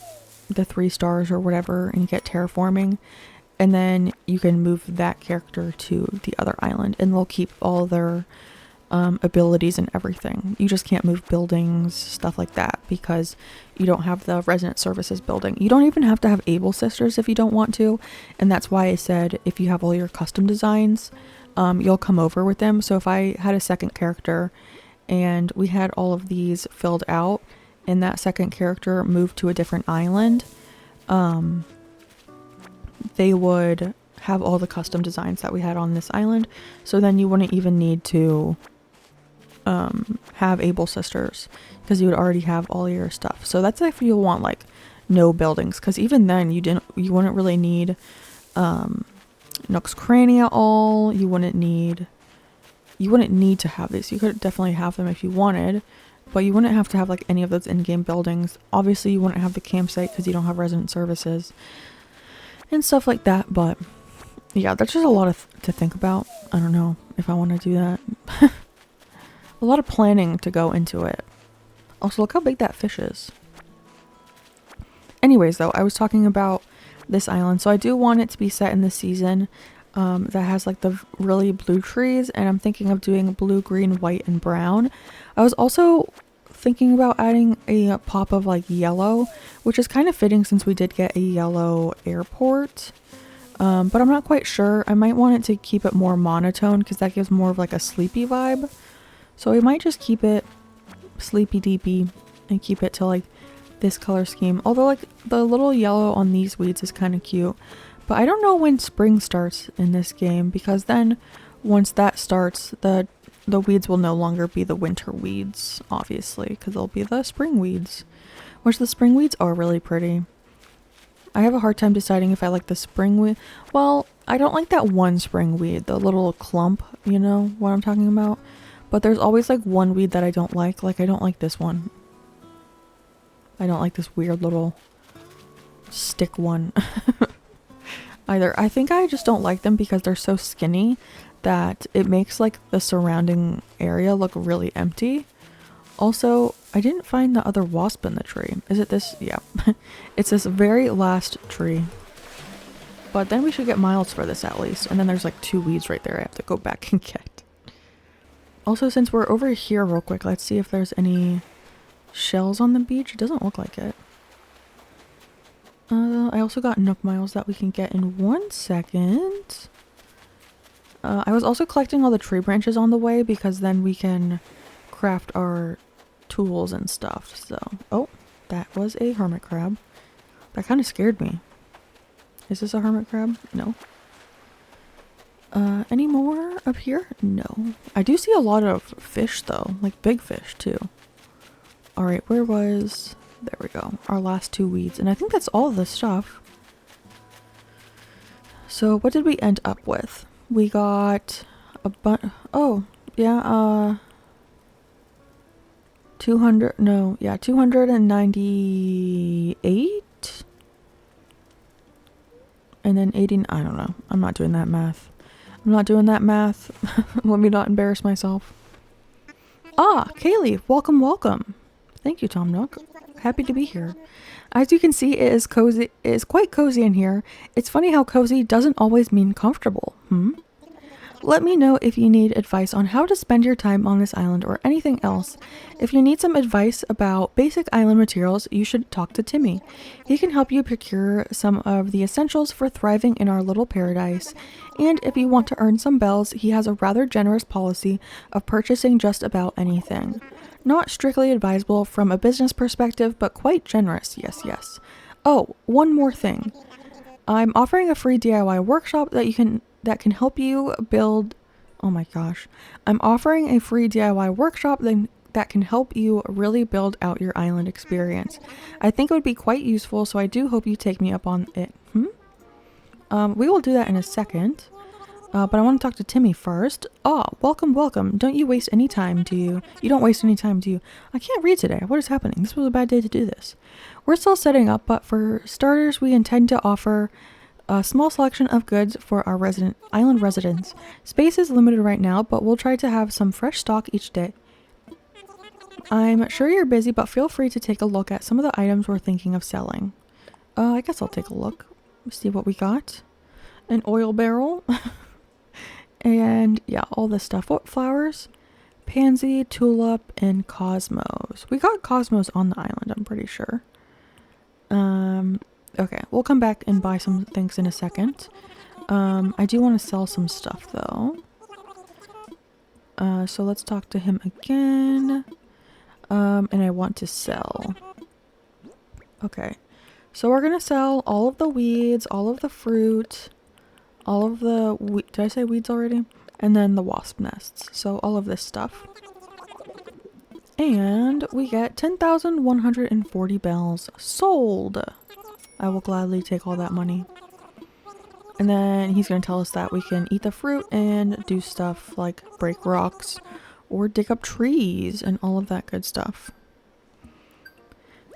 the 3 stars or whatever and get terraforming, and then you can move that character to the other island and they'll keep all their abilities and everything. You just can't move buildings, stuff like that, because you don't have the resident services building. You don't even have to have Able Sisters if you don't want to, and that's why I said if you have all your custom designs, you'll come over with them. So if I had a second character and we had all of these filled out and that second character moved to a different island, they would have all the custom designs that we had on this island, so then you wouldn't even need to have Able Sisters, because you would already have all your stuff. So that's if you want like no buildings, because even then you wouldn't really need Nooks Cranny at all. You wouldn't need to have these. You could definitely have them if you wanted, but you wouldn't have to have like any of those in-game buildings. Obviously you wouldn't have the campsite because you don't have resident services and stuff like that. But yeah, that's just a lot to think about. I don't know if I want to do that. A lot of planning to go into it. Also, look how big that fish is. Anyways, though, I was talking about this island. So I do want it to be set in the season that has like the really blue trees. And I'm thinking of doing blue, green, white, and brown. I was also thinking about adding a pop of like yellow, which is kind of fitting since we did get a yellow airport. But I'm not quite sure. I might want it to keep it more monotone because that gives more of like a sleepy vibe. So we might just keep it sleepy deepy and keep it to like this color scheme. Although like the little yellow on these weeds is kind of cute. But I don't know when spring starts in this game because then once that starts, the weeds will no longer be the winter weeds, obviously, because they'll be the spring weeds. Which the spring weeds are really pretty. I have a hard time deciding if I like the spring weed. Well, I don't like that one spring weed, the little clump, you know what I'm talking about? But there's always like one weed that I don't like. Like I don't like this one. I don't like this weird little stick one either. I think I just don't like them because they're so skinny that it makes like the surrounding area look really empty. Also, I didn't find the other wasp in the tree. Is it this? Yeah. It's this very last tree. But then we should get miles for this at least. And then there's like 2 weeds right there I have to go back and get. Also, since we're over here real quick, let's see if there's any shells on the beach. It doesn't look like it. I also got Nook miles that we can get in 1 second. I was also collecting all the tree branches on the way because then we can craft our tools and stuff. So, oh, that was a hermit crab. That kind of scared me. Is this a hermit crab? No. Any more up here? No. I do see a lot of fish though, like big fish too. All right, where was... There we go. Our last 2 weeds. And I think that's all the stuff. So what did we end up with? We got a bunch... Oh, yeah, 200... No, yeah, 298? And then 80... I don't know. I'm not doing that math. I'm not doing that math. Let me not embarrass myself. Ah, Kaylee, welcome, welcome. Thank you, Tom Nook. Happy to be here. As you can see, it is cozy. It is quite cozy in here. It's funny how cozy doesn't always mean comfortable. Let me know if you need advice on how to spend your time on this island or anything else. If you need some advice about basic island materials, you should talk to Timmy. He can help you procure some of the essentials for thriving in our little paradise. And if you want to earn some bells, he has a rather generous policy of purchasing just about anything. Not strictly advisable from a business perspective, but quite generous, yes, yes. Oh, one more thing. I'm offering a free DIY workshop that can help you build... Oh my gosh. I'm offering a free DIY workshop that can help you really build out your island experience. I think it would be quite useful, so I do hope you take me up on it. We will do that in a second. But I want to talk to Timmy first. Oh, welcome, welcome. Don't you waste any time, do you? You don't waste any time, do you? I can't read today. What is happening? This was a bad day to do this. We're still setting up, but for starters, we intend to offer a small selection of goods for our island residents. Space is limited right now, but we'll try to have some fresh stock each day. I'm sure you're busy, but feel free to take a look at some of the items we're thinking of selling. I guess I'll take a look. See what we got. An oil barrel. And yeah, all this stuff. What flowers? Pansy, tulip, and cosmos. We got cosmos on the island, I'm pretty sure. Okay, we'll come back and buy some things in a second. I do want to sell some stuff though. So let's talk to him again. And I want to sell. Okay, so we're gonna sell all of the weeds, all of the fruit, all of the... Did I say weeds already? And then the wasp nests. So all of this stuff. And we get 10,140 bells sold. I will gladly take all that money. And then he's going to tell us that we can eat the fruit and do stuff like break rocks or dig up trees and all of that good stuff.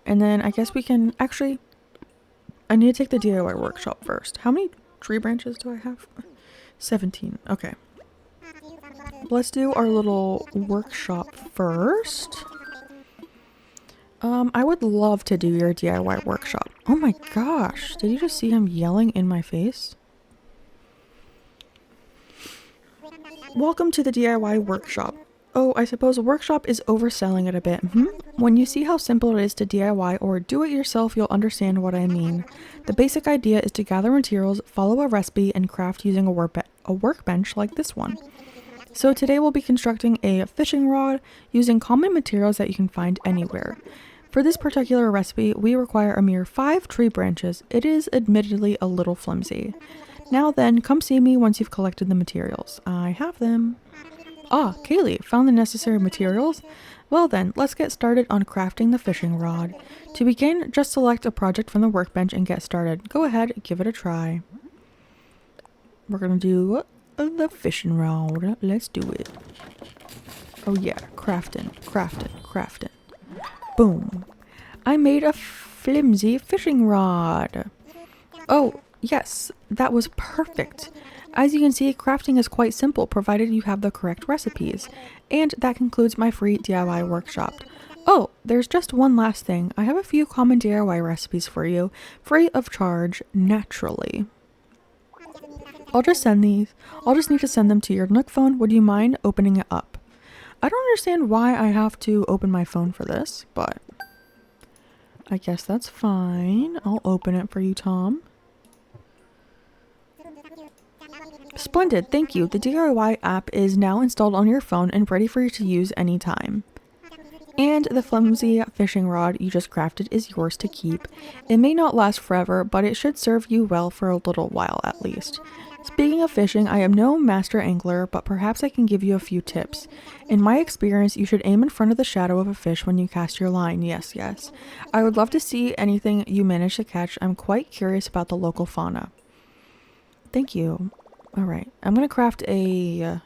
And then I guess we can actually... I need to take the DIY workshop first. How many tree branches do I have? 17. Okay. Let's do our little workshop first. I would love to do your DIY workshop. Oh my gosh, did you just see him yelling in my face? Welcome to the DIY workshop. Oh, I suppose workshop is overselling it a bit. When you see how simple it is to DIY or do it yourself, you'll understand what I mean. The basic idea is to gather materials, follow a recipe, and craft using a workbench like this one. So today we'll be constructing a fishing rod using common materials that you can find anywhere. For this particular recipe, we require a mere 5 tree branches. It is admittedly a little flimsy. Now then, come see me once you've collected the materials. I have them. Ah, Kaylee, found the necessary materials? Well then, let's get started on crafting the fishing rod. To begin, just select a project from the workbench and get started. Go ahead, give it a try. We're gonna do the fishing rod. Let's do it. Oh yeah, crafting. Boom. I made a flimsy fishing rod. Oh, yes, that was perfect. As you can see, crafting is quite simple provided you have the correct recipes. And that concludes my free DIY workshop. Oh, there's just one last thing. I have a few common DIY recipes for you, free of charge, naturally. I'll just need to send them to your NookPhone. Would you mind opening it up? I don't understand why I have to open my phone for this, but I guess that's fine. I'll open it for you, Tom. Splendid, thank you. The DIY app is now installed on your phone and ready for you to use anytime. And the flimsy fishing rod you just crafted is yours to keep. It may not last forever, but it should serve you well for a little while at least. Speaking of fishing, I am no master angler, but perhaps I can give you a few tips. In my experience, you should aim in front of the shadow of a fish when you cast your line. Yes. I would love to see anything you manage to catch. I'm quite curious about the local fauna. Thank you. Alright, I'm going to craft a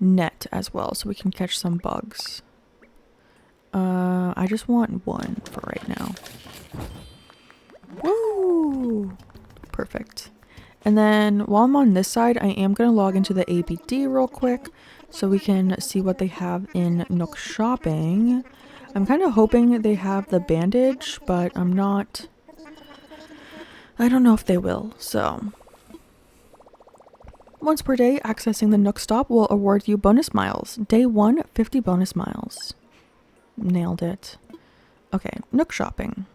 net as well so we can catch some bugs. I just want one for right now. Woo! Perfect. And then while I'm on this side, I am going to log into the ABD real quick so we can see what they have in Nook Shopping. I'm kind of hoping they have the bandage, but I don't know if they will, so. Once per day, accessing the Nook Stop will award you bonus miles. Day 1, 50 bonus miles. Nailed it. Okay, Nook Shopping.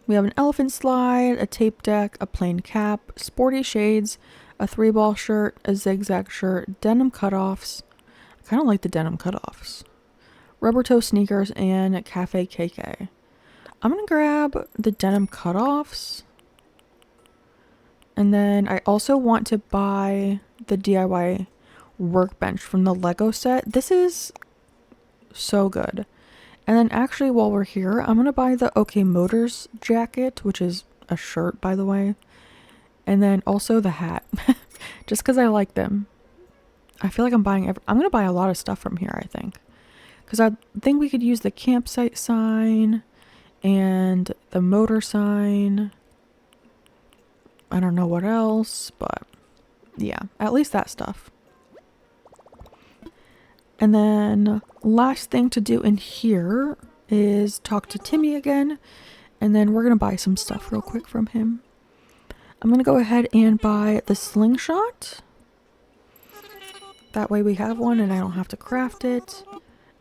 We have an elephant slide, a tape deck, a plain cap, sporty shades, a 3-ball shirt, a zigzag shirt, denim cutoffs. I kind of like the denim cutoffs. Rubber toe sneakers, and cafe KK. I'm going to grab the denim cutoffs. And then I also want to buy the DIY workbench from the Lego set. This is so good. And then actually while we're here, I'm going to buy the OK Motors jacket, which is a shirt, by the way. And then also the hat, just because I like them. I feel like I'm going to buy a lot of stuff from here, I think. Because I think we could use the campsite sign and the motor sign. I don't know what else, but yeah, at least that stuff. And then last thing to do in here is talk to Timmy again, and then we're going to buy some stuff real quick from him. I'm going to go ahead and buy the slingshot. That way we have one and I don't have to craft it.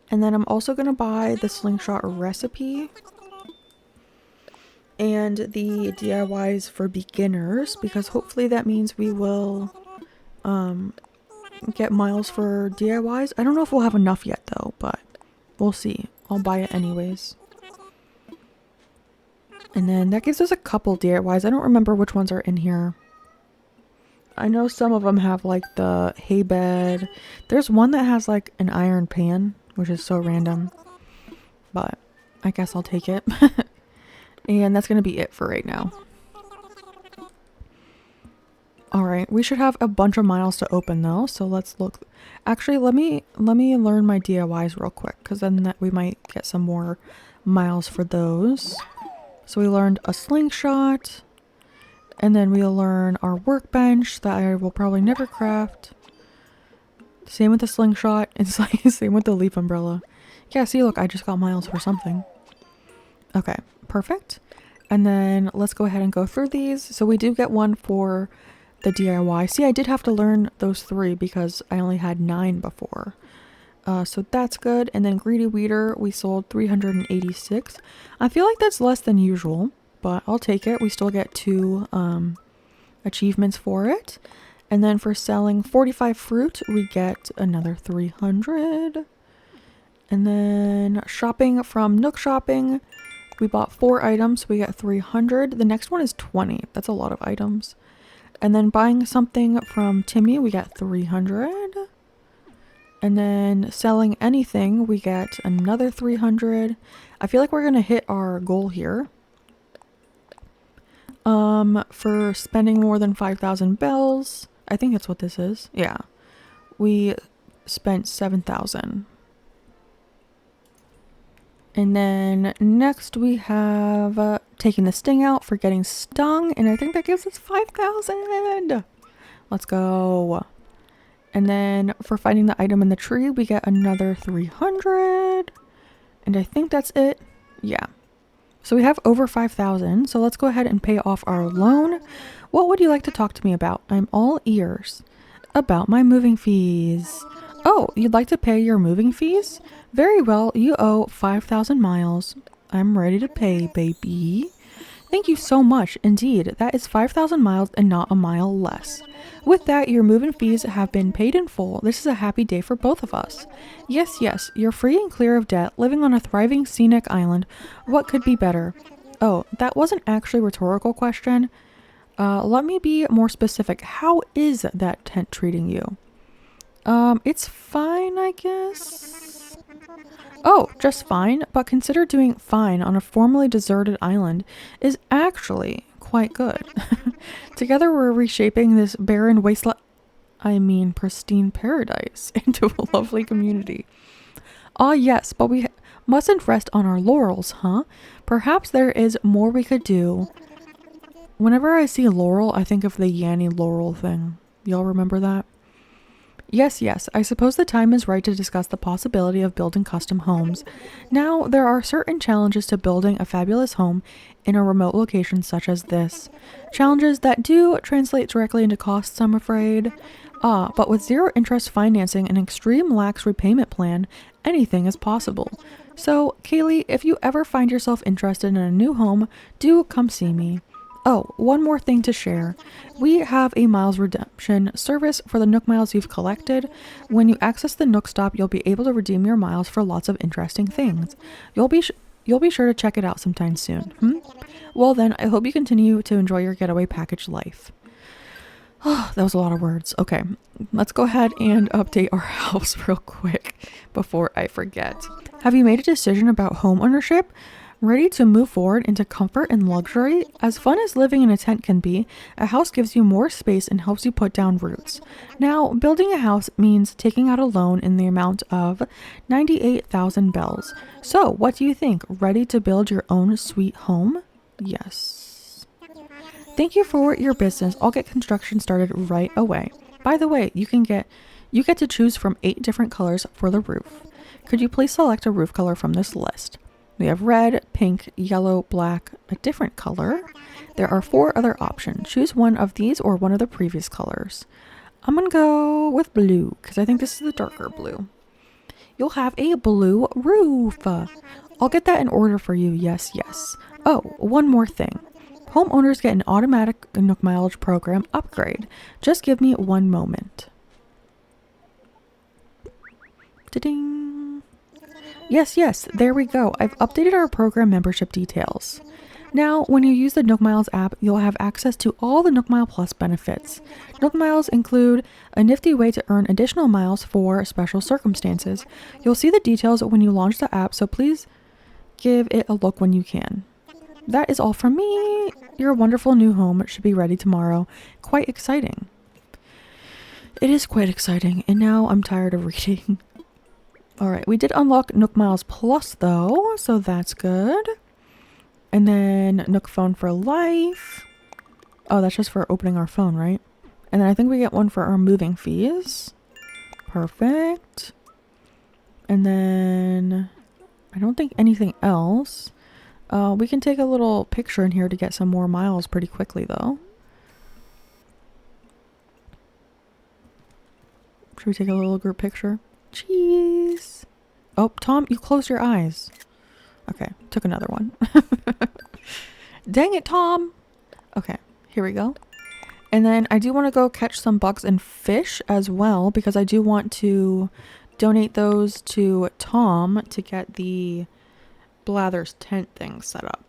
And then I'm also going to buy the slingshot recipe and the DIYs for beginners, because hopefully that means we will get miles for DIYs. I don't know if we'll have enough yet though, but we'll see. I'll buy it anyways. And then that gives us a couple DIYs. I don't remember which ones are in here. I know some of them have like the hay bed. There's one that has like an iron pan, which is so random, but I guess I'll take it. And that's going to be it for right now. Alright, we should have a bunch of miles to open though, so let's look. Actually, let me learn my DIYs real quick, because then we might get some more miles for those. So we learned a slingshot, and then we'll learn our workbench that I will probably never craft. Same with the slingshot, it's like same with the leaf umbrella. Yeah, see, look, I just got miles for something. Okay, perfect. And then let's go ahead and go through these. So we do get one for the DIY. See, I did have to learn those 3 because I only had 9 before. So that's good. And then Greedy Weeder, we sold 386. I feel like that's less than usual, but I'll take it. We still get 2 achievements for it. And then for selling 45 fruit, we get another 300. And then shopping from Nook Shopping, we bought 4 items, we get 300. The next one is 20. That's a lot of items. And then buying something from Timmy, we get 300. And then selling anything, we get another 300. I feel like we're going to hit our goal here. For spending more than 5,000 bells, I think that's what this is. Yeah. We spent 7,000. And then next we have taking the sting out for getting stung. And I think that gives us 5,000. Let's go. And then for finding the item in the tree, we get another 300. And I think that's it. Yeah. So we have over 5,000. So let's go ahead and pay off our loan. What would you like to talk to me about? I'm all ears. About my moving fees. Oh, you'd like to pay your moving fees? Very well, you owe 5,000 miles. I'm ready to pay, baby. Thank you so much. Indeed, that is 5,000 miles and not a mile less. With that, your moving fees have been paid in full. This is a happy day for both of us. Yes, yes, you're free and clear of debt, living on a thriving scenic island. What could be better? Oh, that wasn't actually a rhetorical question. Let me be more specific. How is that tent treating you? It's fine, I guess. Oh, just fine, but consider doing fine on a formerly deserted island is actually quite good. Together we're reshaping this barren wasteland, pristine paradise into a lovely community. Ah, yes, but we mustn't rest on our laurels, huh? Perhaps there is more we could do. Whenever I see Laurel, I think of the Yanny Laurel thing. Y'all remember that? Yes, yes, I suppose the time is right to discuss the possibility of building custom homes. Now, there are certain challenges to building a fabulous home in a remote location such as this. Challenges that do translate directly into costs, I'm afraid. But with zero interest financing and extreme lax repayment plan, anything is possible. So, Kaylee, if you ever find yourself interested in a new home, do come see me. Oh, one more thing to share. We have a miles redemption service for the Nook miles you've collected. When you access the Nook stop, you'll be able to redeem your miles for lots of interesting things. You'll be sure to check it out sometime soon. Well then, I hope you continue to enjoy your getaway package life. Oh, that was a lot of words. Okay, let's go ahead and update our house real quick before I forget. Have you made a decision about home ownership? Ready to move forward into comfort and luxury? As fun as living in a tent can be, a house gives you more space and helps you put down roots. Now, building a house means taking out a loan in the amount of 98,000 bells. So, what do you think? Ready to build your own sweet home? Yes. Thank you for your business. I'll get construction started right away. By the way, you get to choose from 8 different colors for the roof. Could you please select a roof color from this list? We have red, pink, yellow, black, a different color. There are 4 other options. Choose one of these or one of the previous colors. I'm gonna go with blue because I think this is the darker blue. You'll have a blue roof. I'll get that in order for you. Yes, yes. Oh, one more thing. Homeowners get an automatic Nook mileage program upgrade. Just give me one moment. Ta-ding. Yes, yes, there we go. I've updated our program membership details. Now, when you use the Nook Miles app, you'll have access to all the Nook Mile Plus benefits. Nook Miles include a nifty way to earn additional miles for special circumstances. You'll see the details when you launch the app, so please give it a look when you can. That is all from me. Your wonderful new home should be ready tomorrow. Quite exciting. It is quite exciting, and now I'm tired of reading. Alright, we did unlock Nook Miles Plus though, so that's good. And then NookPhone for life. Oh, that's just for opening our phone, right? And then I think we get one for our moving fees. Perfect. And then I don't think anything else. We can take a little picture in here to get some more miles pretty quickly, though. Should we take a little group picture? Cheese! Oh, Tom, you closed your eyes. Okay, took another one. Dang it, Tom! Okay, here we go. And then I do want to go catch some bugs and fish as well, because I do want to donate those to Tom to get the Blathers tent thing set up.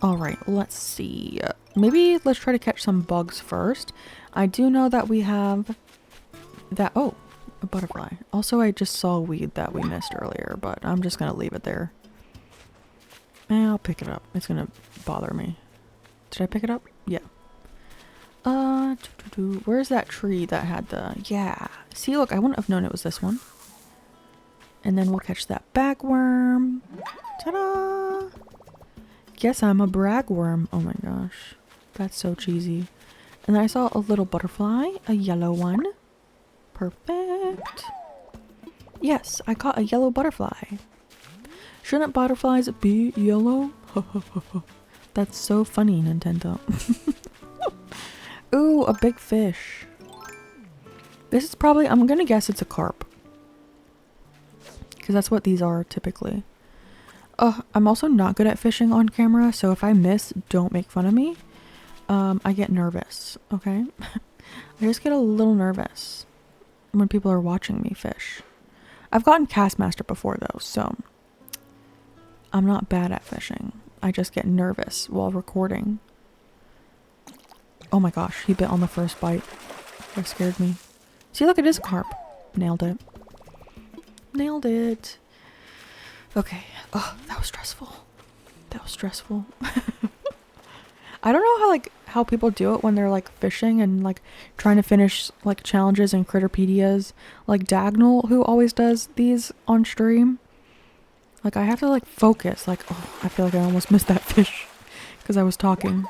Alright, let's see. Maybe let's try to catch some bugs first. I do know that we have that. Oh, a butterfly. Also, I just saw a weed that we missed earlier, but I'm just going to leave it there. I'll pick it up. It's going to bother me. Did I pick it up? Yeah. Where's that tree that had the... Yeah. See, look, I wouldn't have known it was this one. And then we'll catch that bagworm. Ta-da! Guess I'm a bragworm. Oh my gosh. That's so cheesy. And then I saw a little butterfly. A yellow one. Perfect. Yes, I caught a yellow butterfly. Shouldn't butterflies be yellow? That's so funny, Nintendo. Ooh, a big fish. This is probably... I'm gonna guess it's a carp. Because that's what these are typically. I'm also not good at fishing on camera, so if I miss, don't make fun of me. I get nervous, okay? I just get a little nervous when people are watching me fish. I've gotten Castmaster before though, so I'm not bad at fishing. I just get nervous while recording. Oh my gosh, he bit on the first bite. That scared me. See, look, it is a carp. Nailed it. Nailed it. Okay. Oh, that was stressful. That was stressful. I don't know how people do it when they're like fishing and like trying to finish like challenges and Critterpedias. Like Dagnall, who always does these on stream. Like I have to like focus. Like, oh, I feel like I almost missed that fish because I was talking.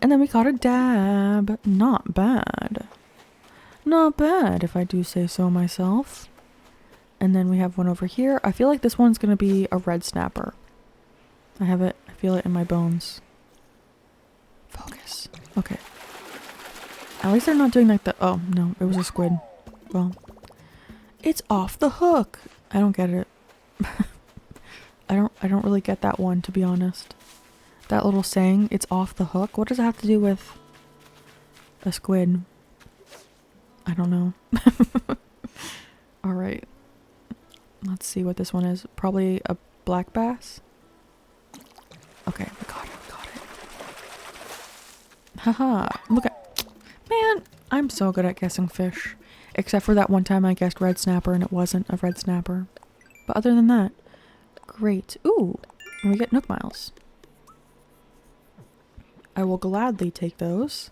And then we caught a dab. Not bad. Not bad, if I do say so myself. And then we have one over here. I feel like this one's going to be a red snapper. I have it. I feel it in my bones. Focus. Okay. At least they're not doing like the... Oh, no. It was a squid. Well. It's off the hook. I don't get it. I don't really get that one, to be honest. That little saying, it's off the hook. What does it have to do with a squid? I don't know. Alright. Let's see what this one is. Probably a black bass. Okay, we got it. We got it. Haha. Look at... Man, I'm so good at guessing fish. Except for that one time I guessed red snapper and it wasn't a red snapper. But other than that, great. Ooh, and we get Nook miles. I will gladly take those.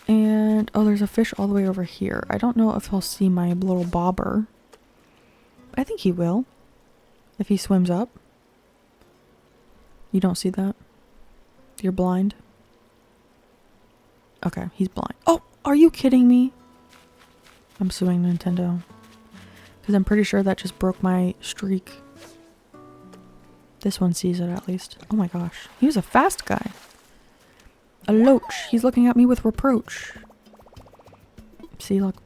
And, oh, there's a fish all the way over here. I don't know if he'll see my little bobber. I think he will. If he swims up. You don't see that? You're blind? Okay, he's blind. Oh, are you kidding me? I'm suing Nintendo. Because I'm pretty sure that just broke my streak. This one sees it at least. Oh my gosh. He was a fast guy. A loach. He's looking at me with reproach. See, look.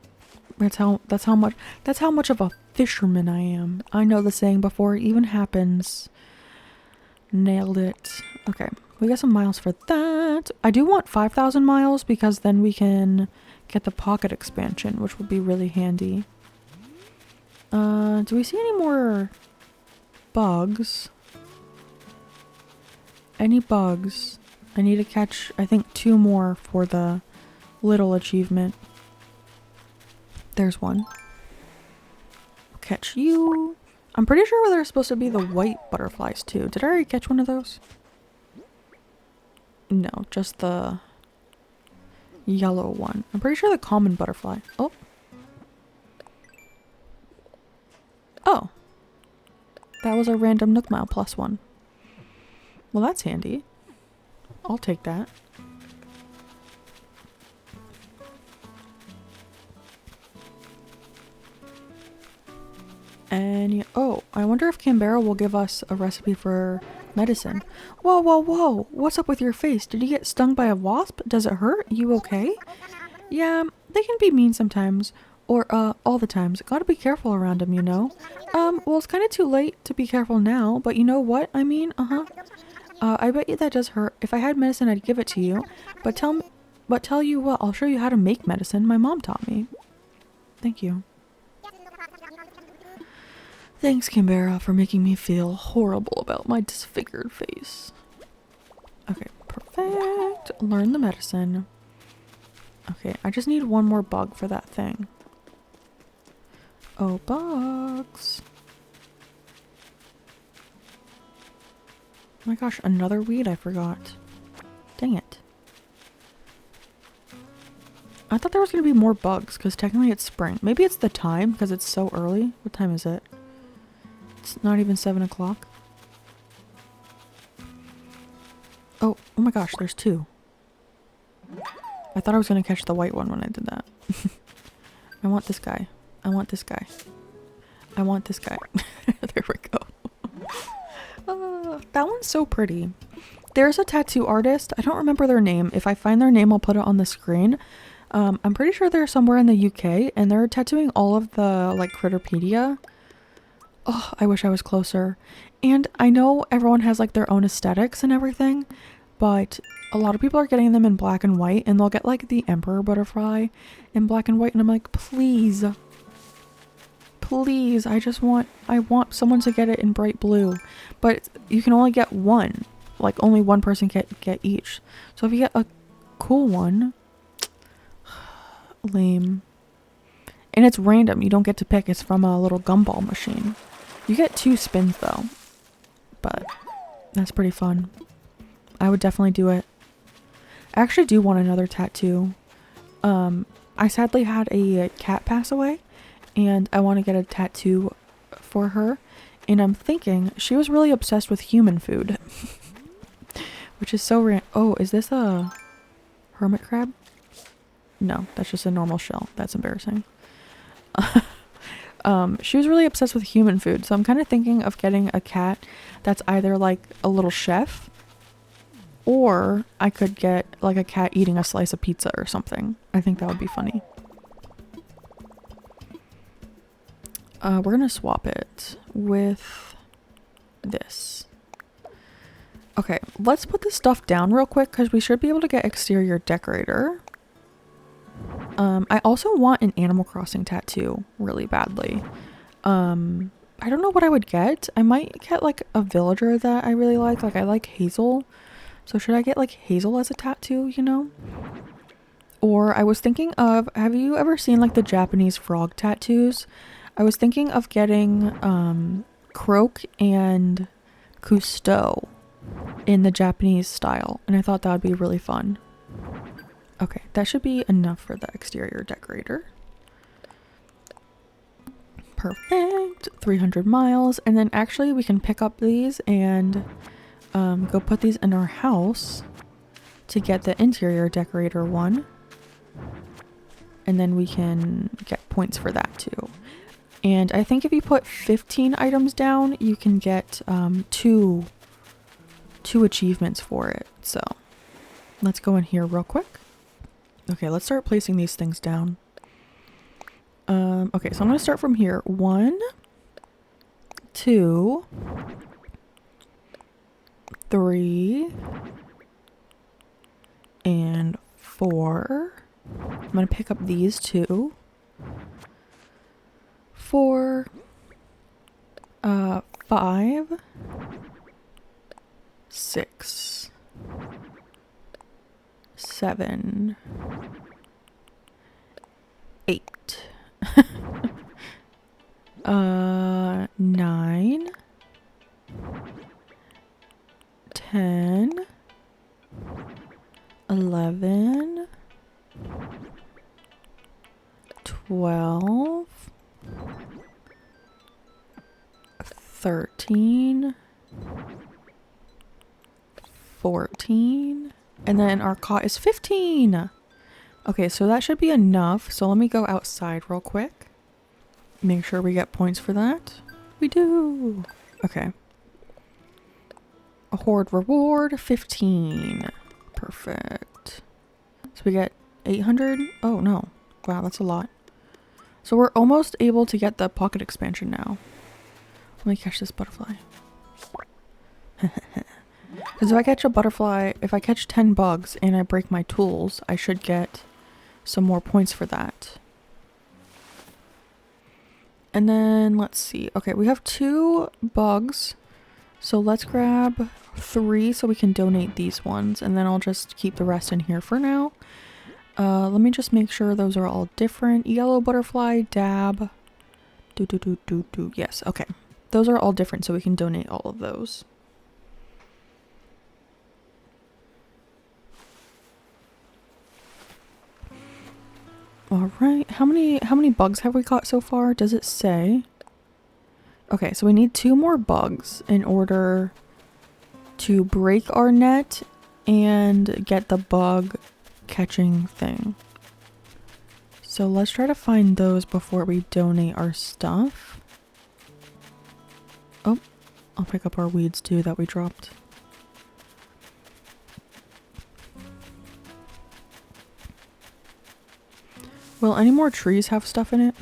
That's how much of a fisherman I am. I know the saying before it even happens. Nailed it. Okay. We got some miles for that. I do want 5,000 miles because then we can get the pocket expansion, which will be really handy. Do we see any more bugs? Any bugs? I need to catch, I think, 2 more for the little achievement. There's one. Catch you. I'm pretty sure there's supposed to be the white butterflies too. Did I already catch one of those? No, just the yellow one. I'm pretty sure the common butterfly. Oh. Oh. That was a random Nook Mile plus 1. Well, that's handy. I'll take that. And oh, I wonder if Canberra will give us a recipe for medicine. Whoa, whoa, whoa! What's up with your face? Did you get stung by a wasp? Does it hurt? You okay? Yeah, they can be mean sometimes. Or, all the times. Gotta be careful around them, you know? Well, it's kind of too late to be careful now, but you know what I mean? I bet you that does hurt. If I had medicine, I'd give it to you. But tell you what, I'll show you how to make medicine. My mom taught me. Thank you. Thanks, Canberra, for making me feel horrible about my disfigured face. Okay, perfect. Learn the medicine. Okay, I just need one more bug for that thing. Oh, bugs. Oh my gosh, another weed I forgot. Dang it. I thought there was going to be more bugs because technically it's spring. Maybe it's the time because it's so early. What time is it? It's not even 7 o'clock. Oh my gosh, there's two. I thought I was going to catch the white one when I did that. I want this guy. I want this guy. I want this guy. There we go. That one's so pretty. There's a tattoo artist. I don't remember their name. If I find their name, I'll put it on the screen. I'm pretty sure they're somewhere in the UK and they're tattooing all of the like Critterpedia. Oh, I wish I was closer. And I know everyone has like their own aesthetics and everything, but a lot of people are getting them in black and white and they'll get like the emperor butterfly in black and white and I'm like, please. Please, I want someone to get it in bright blue. But you can only get one. Like only one person can get each. So if you get a cool one, lame. And it's random. You don't get to pick. It's from a little gumball machine. You get 2 spins though. But that's pretty fun. I would definitely do it. I actually do want another tattoo. I sadly had a cat pass away. And I want to get a tattoo for her. And I'm thinking she was really obsessed with human food. Which is so oh, is this a hermit crab? No, that's just a normal shell. That's embarrassing. She was really obsessed with human food. So I'm kind of thinking of getting a cat that's either like a little chef. Or I could get like a cat eating a slice of pizza or something. I think that would be funny. We're gonna swap it with this. Okay, let's put this stuff down real quick because we should be able to get exterior decorator. I also want an Animal Crossing tattoo really badly. I don't know what I would get. I might get like a villager that I really like. Like I like Hazel. So should I get like Hazel as a tattoo, you know? Or I was thinking of, have you ever seen like the Japanese frog tattoos? I was thinking of getting Croak and Cousteau in the Japanese style, and I thought that would be really fun. Okay, that should be enough for the exterior decorator. Perfect. 300 miles, and then actually we can pick up these and go put these in our house to get the interior decorator one. And then we can get points for that too. And I think if you put 15 items down, you can get two achievements for it. So let's go in here real quick. Okay, let's start placing these things down. Okay, so I'm going to start from here. 1, 2, 3, and 4. I'm going to pick up these 2. 4, 5, 6, 7, 8, 9, 10, 11, 12, 13, 14, and then our cot is 15. Okay, so that should be enough. So let me go outside real quick. Make sure we get points for that. We do. Okay. A horde reward, 15. Perfect. So we get 800. Oh no. Wow, that's a lot. So we're almost able to get the pocket expansion now. Let me catch this butterfly. Because if I catch a butterfly, if I catch 10 bugs and I break my tools, I should get some more points for that. And then let's see. Okay, we have 2 bugs. So let's grab 3 so we can donate these ones. And then I'll just keep the rest in here for now. Let me just make sure those are all different. Yellow butterfly, dab. Yes, okay. Those are all different so we can donate all of those. All right, how many bugs have we caught so far? Does it say? Okay, so we need 2 more bugs in order to break our net and get the bug catching thing. So let's try to find those before we donate our stuff. Oh, I'll pick up our weeds too that we dropped. Will any more trees have stuff in it?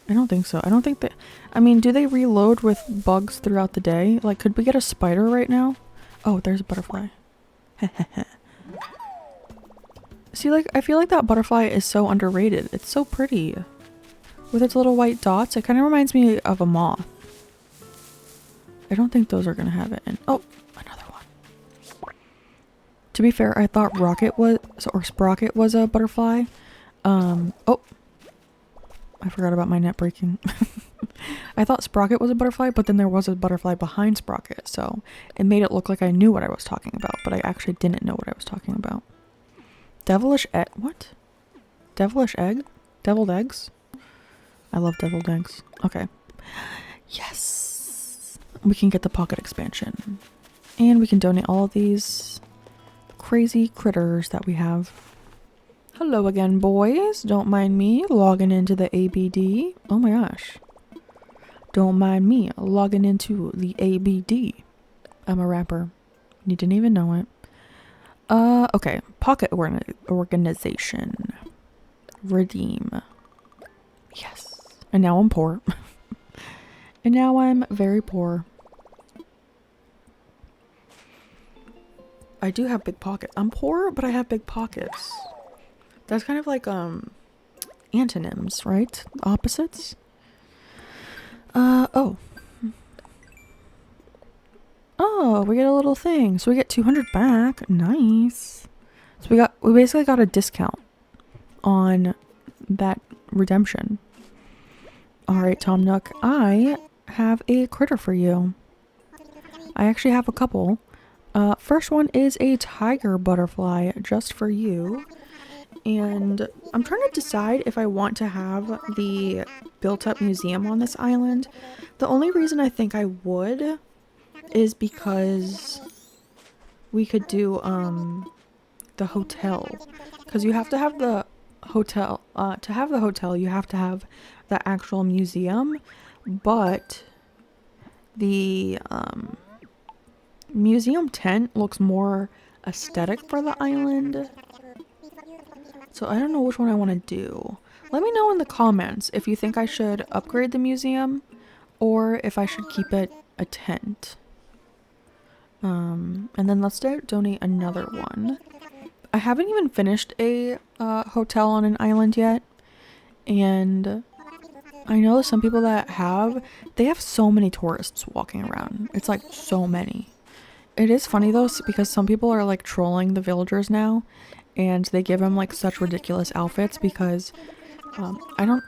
I don't think so. I don't think that... I mean, do they reload with bugs throughout the day? Like, could we get a spider right now? Oh, there's a butterfly. See, like, I feel like that butterfly is so underrated. It's so pretty. With its little white dots, it kind of reminds me of a moth. I don't think those are going to have it in... Oh, another one. To be fair, I thought Rocket was... or Sprocket was a butterfly. Oh, I forgot about my net breaking. I thought Sprocket was a butterfly, but then there was a butterfly behind Sprocket, so it made it look like I knew what I was talking about, but I actually didn't know what I was talking about. Devilish egg? What? Devilish egg? Deviled eggs? I love deviled eggs. Okay. Yes! We can get the pocket expansion. And we can donate all of these crazy critters that we have. Hello again, boys. Don't mind me logging into the ABD. Oh my gosh. Don't mind me logging into the ABD. I'm a rapper. You didn't even know it. Okay. Pocket organization. Redeem. Yes. And now I'm poor. And now I'm very poor. I do have big pockets. I'm poor, but I have big pockets. That's kind of like, antonyms, right? Opposites? Oh. Oh, we get a little thing. So we get 200 back. Nice. So we basically got a discount on that redemption. Alright, Tom Nook. I have a critter for you. I actually have a couple. First one is a tiger butterfly just for you. And I'm trying to decide if I want to have the built-up museum on this island. The only reason I think I would is because we could do the hotel. Because you have to have the hotel. To have the hotel, you have to have the actual museum. But the museum tent looks more aesthetic for the island. So I don't know which one I want to do. Let me know in the comments if you think I should upgrade the museum or if I should keep it a tent. And then let's donate another one. I haven't even finished a hotel on an island yet. And I know some people that they have so many tourists walking around. It's like so many. It is funny though because some people are like trolling the villagers now. And they give them like such ridiculous outfits because I don't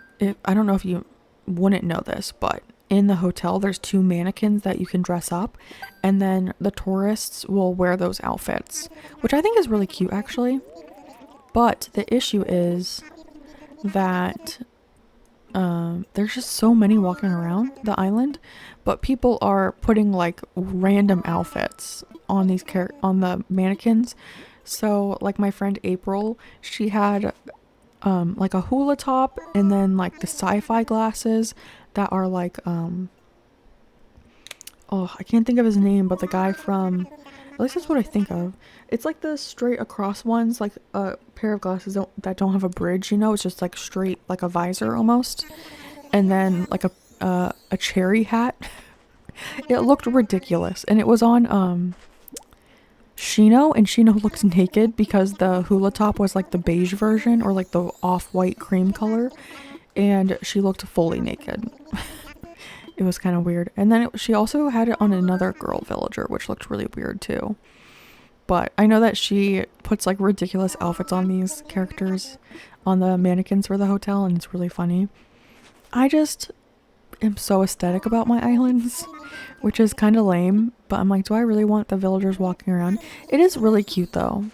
know if you wouldn't know this, but in the hotel there's 2 mannequins that you can dress up, and then the tourists will wear those outfits, which I think is really cute actually. But the issue is that there's just so many walking around the island, but people are putting like random outfits on the mannequins. So, like my friend April, she had like a hula top, and then like the sci-fi glasses that are like oh, I can't think of his name, but the guy from, at least that's what I think of. It's like the straight across ones, like a pair of glasses that don't have a bridge, you know, it's just like straight, like a visor almost. And then like a cherry hat. It looked ridiculous, and it was on Shino, and Shino looked naked because the hula top was like the beige version, or like the off-white cream color, and she looked fully naked. It was kind of weird. And then she also had it on another girl villager, which looked really weird too. But I know that she puts like ridiculous outfits on these characters, on the mannequins for the hotel, and it's really funny. I just am so aesthetic about my islands, which is kind of lame, but I'm like, do I really want the villagers walking around? It is really cute though.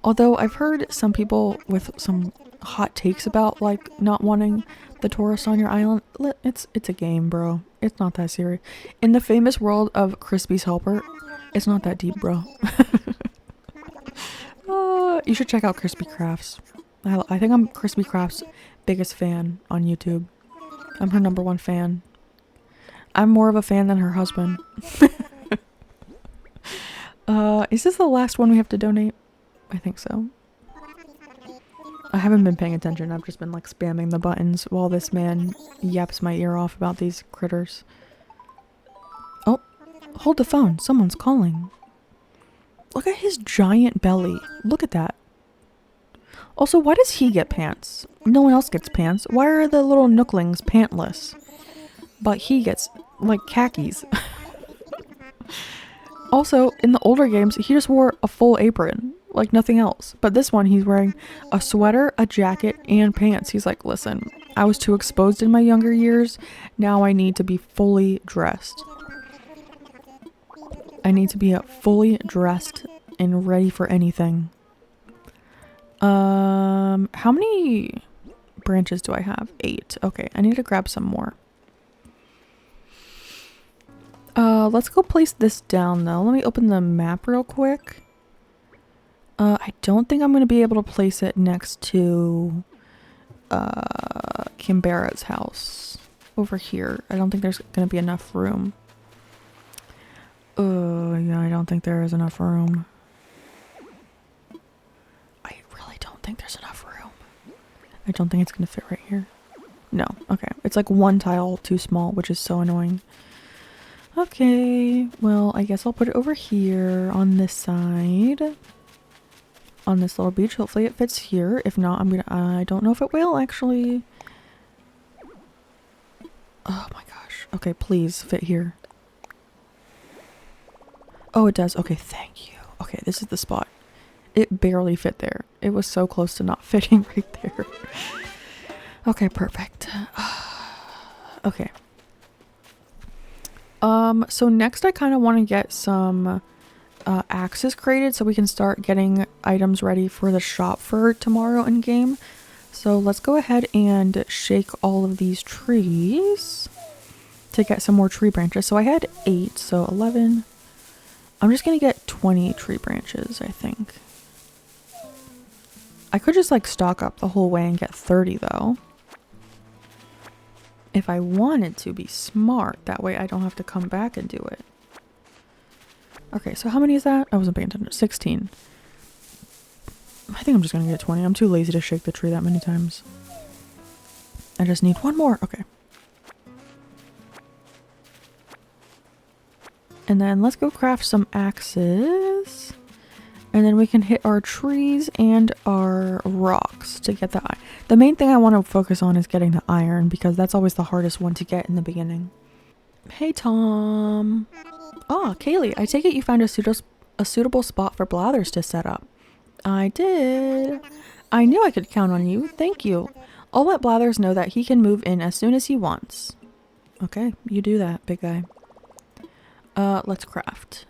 Although I've heard some people with some hot takes about like not wanting the tourists on your island. It's a game, bro. It's not that serious. In the famous world of Crispy's Helper, it's not that deep, bro. You should check out Crispy Crafts. I think I'm Crispy Crafts' biggest fan on YouTube. I'm her #1 fan. I'm more of a fan than her husband. Is this the last one we have to donate? I think so. I haven't been paying attention. I've just been like spamming the buttons while this man yaps my ear off about these critters. Oh, hold the phone. Someone's calling. Look at his giant belly. Look at that. Also, why does he get pants? No one else gets pants. Why are the little Nooklings pantless? But he gets, like, khakis. Also, in the older games, he just wore a full apron. Like, nothing else. But this one, he's wearing a sweater, a jacket, and pants. He's like, listen, I was too exposed in my younger years. Now I need to be fully dressed. I need to be fully dressed and ready for anything. How many branches do I have? 8. Okay, I need to grab some more. Let's go place this down though. Let me open the map real quick. I don't think I'm going to be able to place it next to Canberra's house over here. I don't think there's going to be enough room. Yeah, I don't think there is enough room. I really don't think there's enough room. I don't think it's going to fit right here. No, okay. It's like one tile too small, which is so annoying. Okay, well, I guess I'll put it over here on this side. On this little beach. Hopefully it fits here. If not, I don't know if it will, actually. Oh my gosh. Okay, please fit here. Oh, it does. Okay, thank you. Okay, this is the spot. It barely fit there. It was so close to not fitting right there. Okay, perfect. Okay. So next I kind of want to get some axes created so we can start getting items ready for the shop for tomorrow in game. So let's go ahead and shake all of these trees to get some more tree branches. So I had 8, so 11. I'm just gonna get 20 tree branches, I think. I could just like stock up the whole way and get 30 though. If I wanted to be smart, that way I don't have to come back and do it. Okay, so how many is that? I wasn't paying attention. 16. I think I'm just gonna get 20. I'm too lazy to shake the tree that many times. I just need one more. Okay. And then let's go craft some axes. And then we can hit our trees and our rocks to get the iron. The main thing I want to focus on is getting the iron because that's always the hardest one to get in the beginning. Hey, Tom. Ah, Kaylee, I take it you found a suitable spot for Blathers to set up. I did. I knew I could count on you. Thank you. I'll let Blathers know that he can move in as soon as he wants. Okay, you do that, big guy. Let's craft.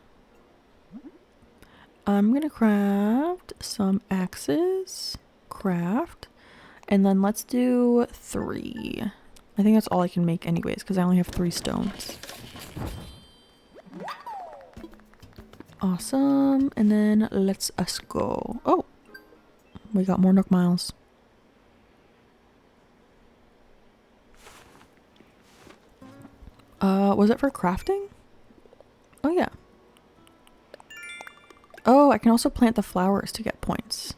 I'm gonna craft some axes. Craft. And then let's do 3. I think that's all I can make anyways, because I only have 3 stones. Awesome. And then let's us go. Oh, we got more Nook miles. was it for crafting? Oh yeah. Oh, I can also plant the flowers to get points.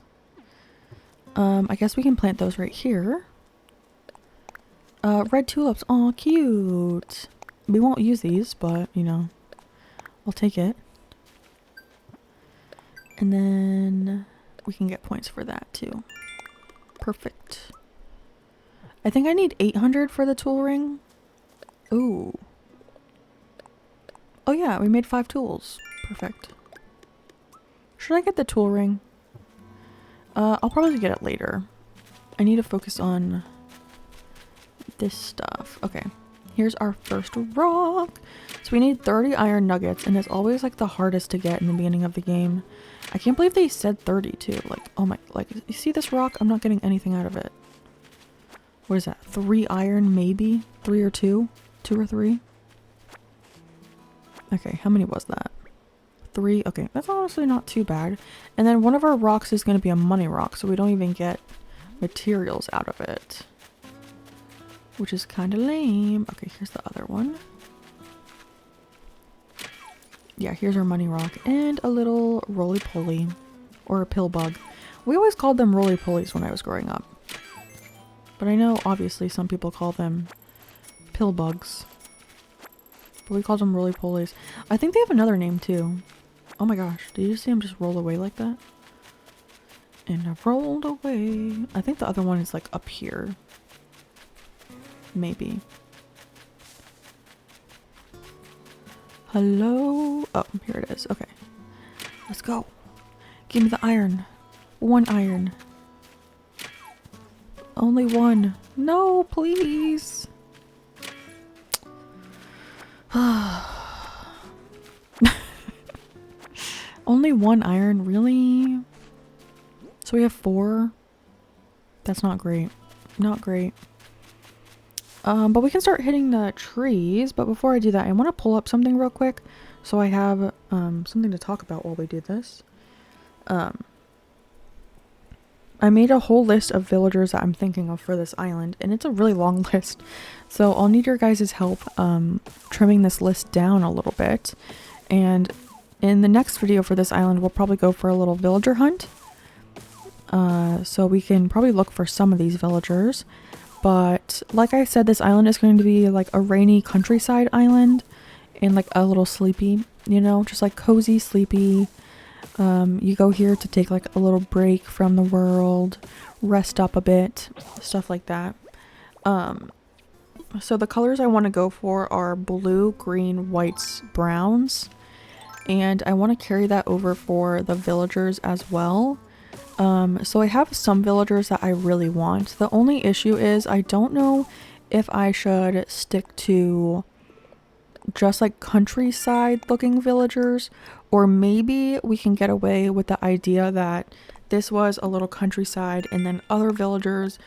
I guess we can plant those right here. Red tulips. Aw, cute. We won't use these, but, you know, I'll take it. And then we can get points for that too. Perfect. I think I need 800 for the tool ring. Ooh. Oh yeah, we made 5 tools. Perfect. Should I get the tool ring? I'll probably get it later. I need to focus on this stuff. Okay, here's our first rock. So we need 30 iron nuggets, and it's always like the hardest to get in the beginning of the game. I can't believe they said 30 too. Like, oh my, like, you see this rock? I'm not getting anything out of it. What is that? 3 iron maybe? 3 or 2? 2 or 3? Okay, how many was that? 3. Okay, that's honestly not too bad. And then one of our rocks is going to be a money rock, so we don't even get materials out of it, which is kind of lame. Okay, here's the other one. Yeah, here's our money rock and a little roly-poly, or a pill bug. We always called them roly-polies when I was growing up, but I know obviously some people call them pill bugs, but we called them roly-polies. I think they have another name too. Oh my gosh, did you see him just roll away like that? And I rolled away. I think the other one is like up here. Maybe. Hello? Oh, here it is. Okay. Let's go. Give me the iron. 1 iron. Only 1. No, please. Only 1 iron, really? So we have 4? That's not great. Not great. But we can start hitting the trees. But before I do that, I want to pull up something real quick so I have something to talk about while we do this. I made a whole list of villagers that I'm thinking of for this island, and it's a really long list. So I'll need your guys' help trimming this list down a little bit. And in the next video for this island, we'll probably go for a little villager hunt. So we can probably look for some of these villagers. But like I said, this island is going to be like a rainy countryside island and like a little sleepy, you know, just like cozy, sleepy. You go here to take like a little break from the world, rest up a bit, stuff like that. So the colors I want to go for are blue, green, whites, browns. And I want to carry that over for the villagers as well. So I have some villagers that I really want. The only issue is I don't know if I should stick to just like countryside looking villagers, or maybe we can get away with the idea that this was a little countryside and then other villagers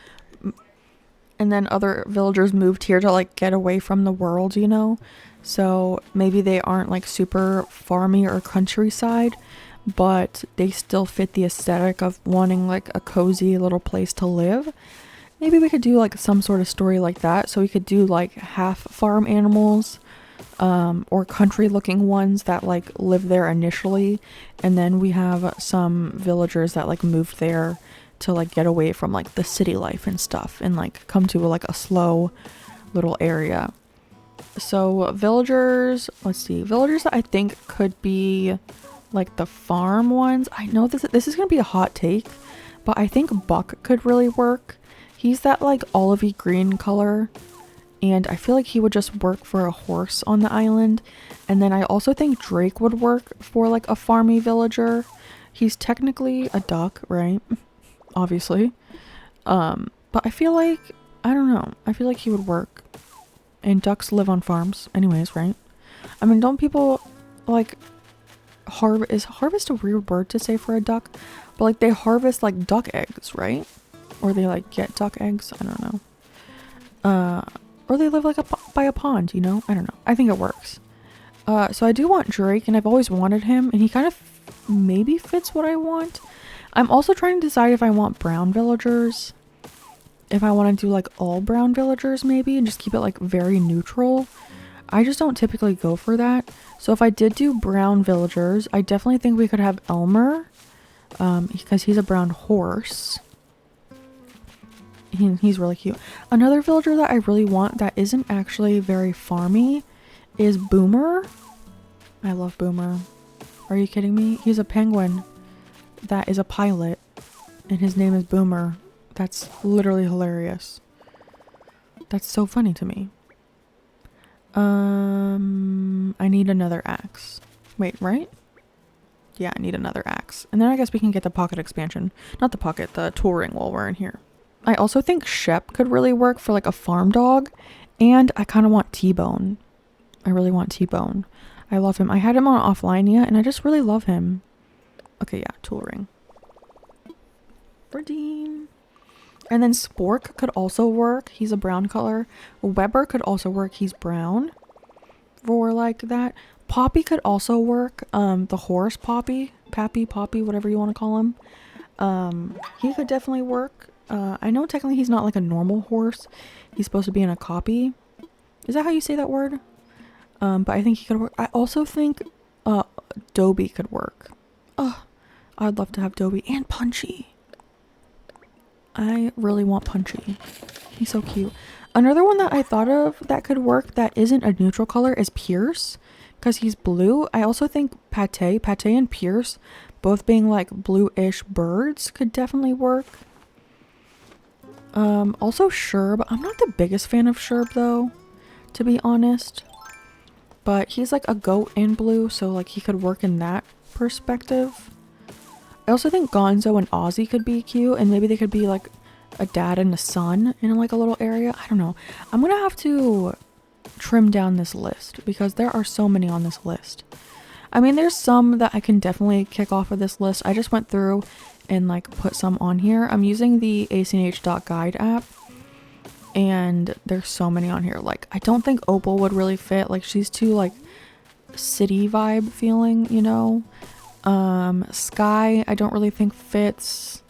moved here to like get away from the world, you know? So maybe they aren't like super farmy or countryside, but they still fit the aesthetic of wanting like a cozy little place to live. Maybe we could do like some sort of story like that. So we could do like half farm animals, or country looking ones that like live there initially. And then we have some villagers that like moved there to like get away from like the city life and stuff and like come to like a slow little area. So villagers, let's see, villagers that I think could be like the farm ones. I know this is gonna be a hot take, but I think Buck could really work. He's that like olivey green color, and I feel like he would just work for a horse on the island. And then I also think Drake would work for like a farmy villager. He's technically a duck, right? Obviously. But I feel like, I don't know, I feel like he would work. And ducks live on farms anyways, right? I mean, don't people like is harvest a weird word to say for a duck? But like they harvest like duck eggs, right? Or they like get duck eggs, I don't know. Or they live like by a pond, you know? I don't know. I think it works. So I do want Drake, and I've always wanted him, and he kind of maybe fits what I want. I'm also trying to decide if I want brown villagers. If I want to do like all brown villagers maybe, and just keep it like very neutral. I just don't typically go for that. So if I did do brown villagers, I definitely think we could have Elmer, because he's a brown horse. He's really cute. Another villager that I really want that isn't actually very farmy is Boomer. I love Boomer. Are you kidding me? He's a penguin that is a pilot, and his name is Boomer. That's literally hilarious. That's so funny to me. I need another axe. Wait, right? Yeah, I need another axe. And then I guess we can get the pocket expansion. Not the pocket, the tool ring while we're in here. I also think Shep could really work for like a farm dog. And I kind of want T-Bone. I really want T-Bone. I love him. I had him on offline yet, and I just really love him. Okay, yeah, tool ring. Redeem. And then Spork could also work. He's a brown color. Weber could also work. He's brown. For like that. Poppy could also work. The horse Poppy. Poppy, whatever you want to call him. He could definitely work. I know technically he's not like a normal horse. He's supposed to be in a copy. Is that how you say that word? But I think he could work. I also think Dobie could work. Oh, I'd love to have Dobie and Punchy. I really want Punchy. He's so cute. Another one that I thought of that could work that isn't a neutral color is Pierce, because he's blue. I also think Pate and Pierce, both being like blue-ish birds, could definitely work. Also Sherb. I'm not the biggest fan of Sherb though, to be honest. But he's like a goat in blue, so like he could work in that perspective. I also think Gonzo and Ozzy could be cute, and maybe they could be like a dad and a son in like a little area. I don't know. I'm gonna have to trim down this list because there are so many on this list. I mean, there's some that I can definitely kick off of this list. I just went through and like put some on here. I'm using the acnh.guide app, and there's so many on here. Like, I don't think Opal would really fit. Like, she's too like city vibe feeling, you know. Sky I don't really think fits.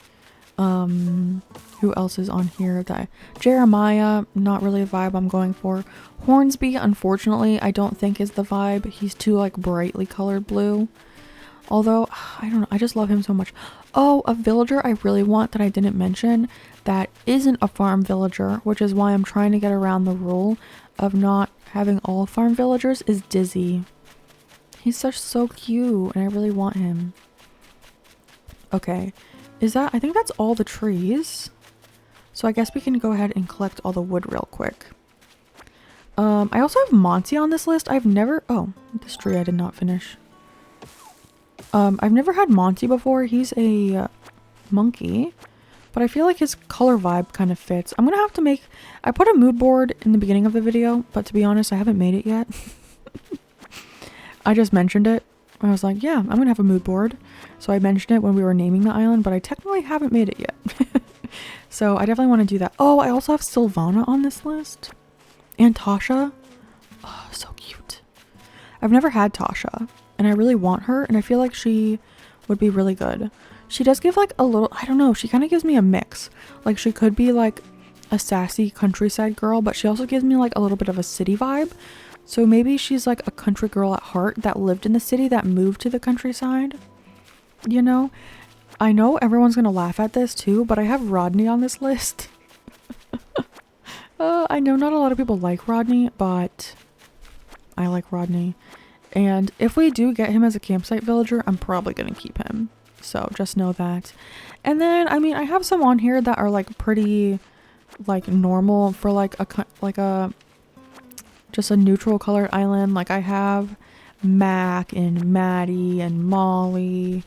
Who else is on here? That Jeremiah, not really the vibe I'm going for. Hornsby, unfortunately, I don't think is the vibe. He's too like brightly colored blue. Although, I don't know, I just love him so much. Oh, a villager I really want that I didn't mention that isn't a farm villager, which is why I'm trying to get around the rule of not having all farm villagers, is Dizzy. He's so cute, and I really want him. Okay, I think that's all the trees. So I guess we can go ahead and collect all the wood real quick. I also have Monty on this list. Oh, this tree I did not finish. I've never had Monty before. He's a monkey, but I feel like his color vibe kind of fits. I'm gonna have to I put a mood board in the beginning of the video, but to be honest, I haven't made it yet. I just mentioned it. I was like, yeah, I'm gonna have a mood board. So I mentioned it when we were naming the island, but I technically haven't made it yet. So I definitely want to do that. Oh, I also have Sylvana on this list. And Tasha. Oh, so cute. I've never had Tasha, and I really want her, and I feel like she would be really good. She does give like a little, I don't know, she kind of gives me a mix. Like, she could be like a sassy countryside girl, but she also gives me like a little bit of a city vibe. So maybe she's like a country girl at heart that lived in the city that moved to the countryside. You know? I know everyone's gonna laugh at this too, but I have Rodney on this list. I know not a lot of people like Rodney, but I like Rodney. And if we do get him as a campsite villager, I'm probably gonna keep him. So just know that. And then, I mean, I have some on here that are like pretty like normal for like a just a neutral colored island. Like, I have Mac and Maddie and Molly.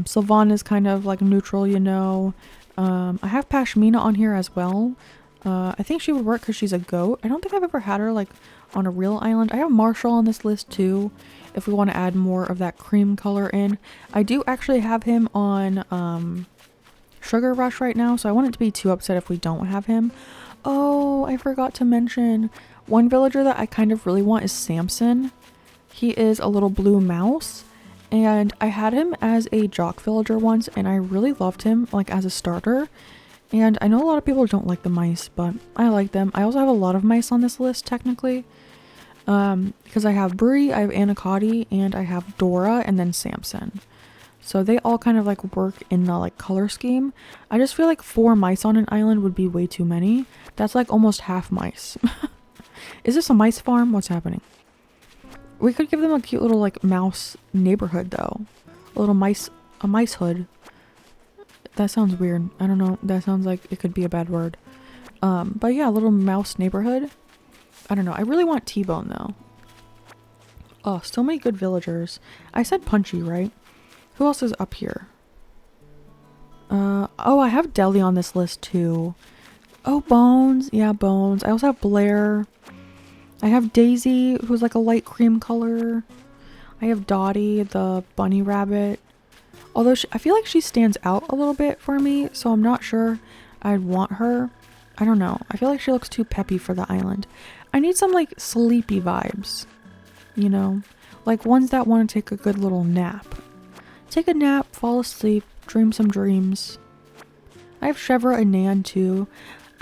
Sylvan is kind of like neutral, you know. I have Pashmina on here as well. I think she would work because she's a goat. I don't think I've ever had her like on a real island. I have Marshall on this list too, if we want to add more of that cream color in. I do actually have him on Sugar Rush right now, so I wouldn't be too upset if we don't have him. Oh, I forgot to mention one villager that I kind of really want is Samson. He is a little blue mouse, and I had him as a jock villager once, and I really loved him like as a starter. And I know a lot of people don't like the mice, but I like them. I also have a lot of mice on this list technically. Because I have Bree, I have Anacotti, and I have Dora, and then Samson. So they all kind of like work in the like color scheme. I just feel like 4 mice on an island would be way too many. That's like almost half mice. Is this a mice farm? What's happening? We could give them a cute little like mouse neighborhood though. A mice hood. That sounds weird. I don't know. That sounds like it could be a bad word. But yeah, a little mouse neighborhood. I don't know. I really want T-Bone though. Oh, so many good villagers. I said Punchy, right? Who else is up here? Oh, I have Deli on this list too. Oh, Bones. Yeah, Bones. I also have Blair. I have Daisy, who's like a light cream color. I have Dottie, the bunny rabbit. Although I feel like she stands out a little bit for me, so I'm not sure I'd want her. I don't know. I feel like she looks too peppy for the island. I need some like sleepy vibes, you know? Like ones that want to take a good little nap. Take a nap, fall asleep, dream some dreams. I have Chevra and Nan too.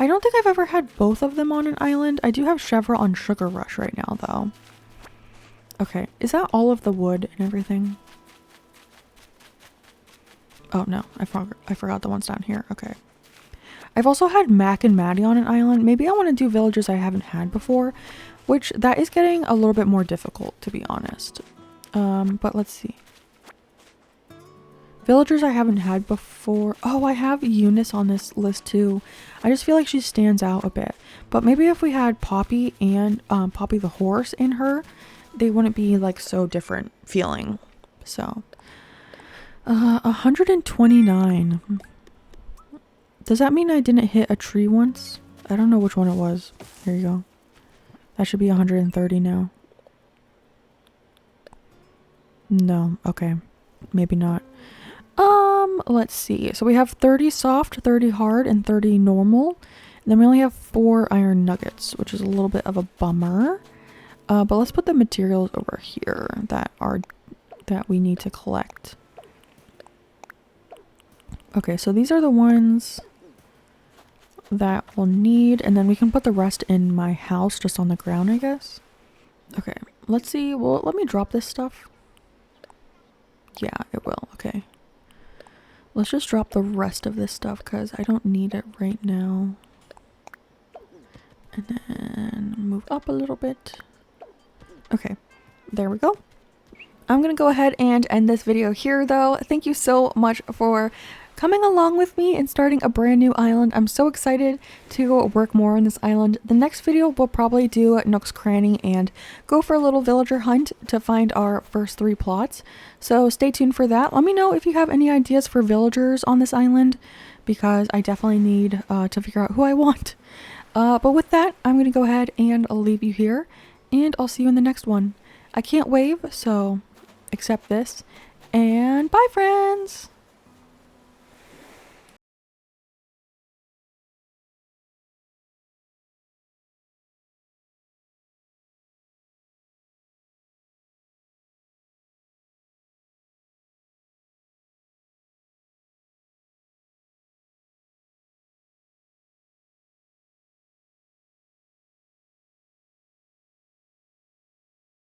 I don't think I've ever had both of them on an island. I do have Chevra on Sugar Rush right now though. Okay, is that all of the wood and everything? Oh no, I forgot the ones down here. Okay. I've also had Mac and Maddie on an island. Maybe I want to do villagers I haven't had before, which that is getting a little bit more difficult to be honest. But let's see. Villagers I haven't had before. Oh, I have Eunice on this list too. I just feel like she stands out a bit. But maybe if we had Poppy and Poppy the horse in her, they wouldn't be like so different feeling. So 129. Does that mean I didn't hit a tree once? I don't know which one it was. Here you go. That should be 130 now. No, okay. Maybe not. Let's see. So we have 30 soft, 30 hard, and 30 normal. And then we only have 4 iron nuggets, which is a little bit of a bummer. But let's put the materials over here that we need to collect. Okay, so these are the ones that we'll need, and then we can put the rest in my house just on the ground, I guess. Okay, let's see. Well, let me drop this stuff. Yeah, it will. Okay. Let's just drop the rest of this stuff because I don't need it right now. And then move up a little bit. Okay, there we go. I'm gonna go ahead and end this video here though. Thank you so much for coming along with me and starting a brand new island. I'm so excited to work more on this island. The next video we'll probably do Nooks Cranny and go for a little villager hunt to find our first 3 plots. So stay tuned for that. Let me know if you have any ideas for villagers on this island because I definitely need to figure out who I want. But with that, I'm going to go ahead and I'll leave you here and I'll see you in the next one. I can't wave, so accept this and bye friends!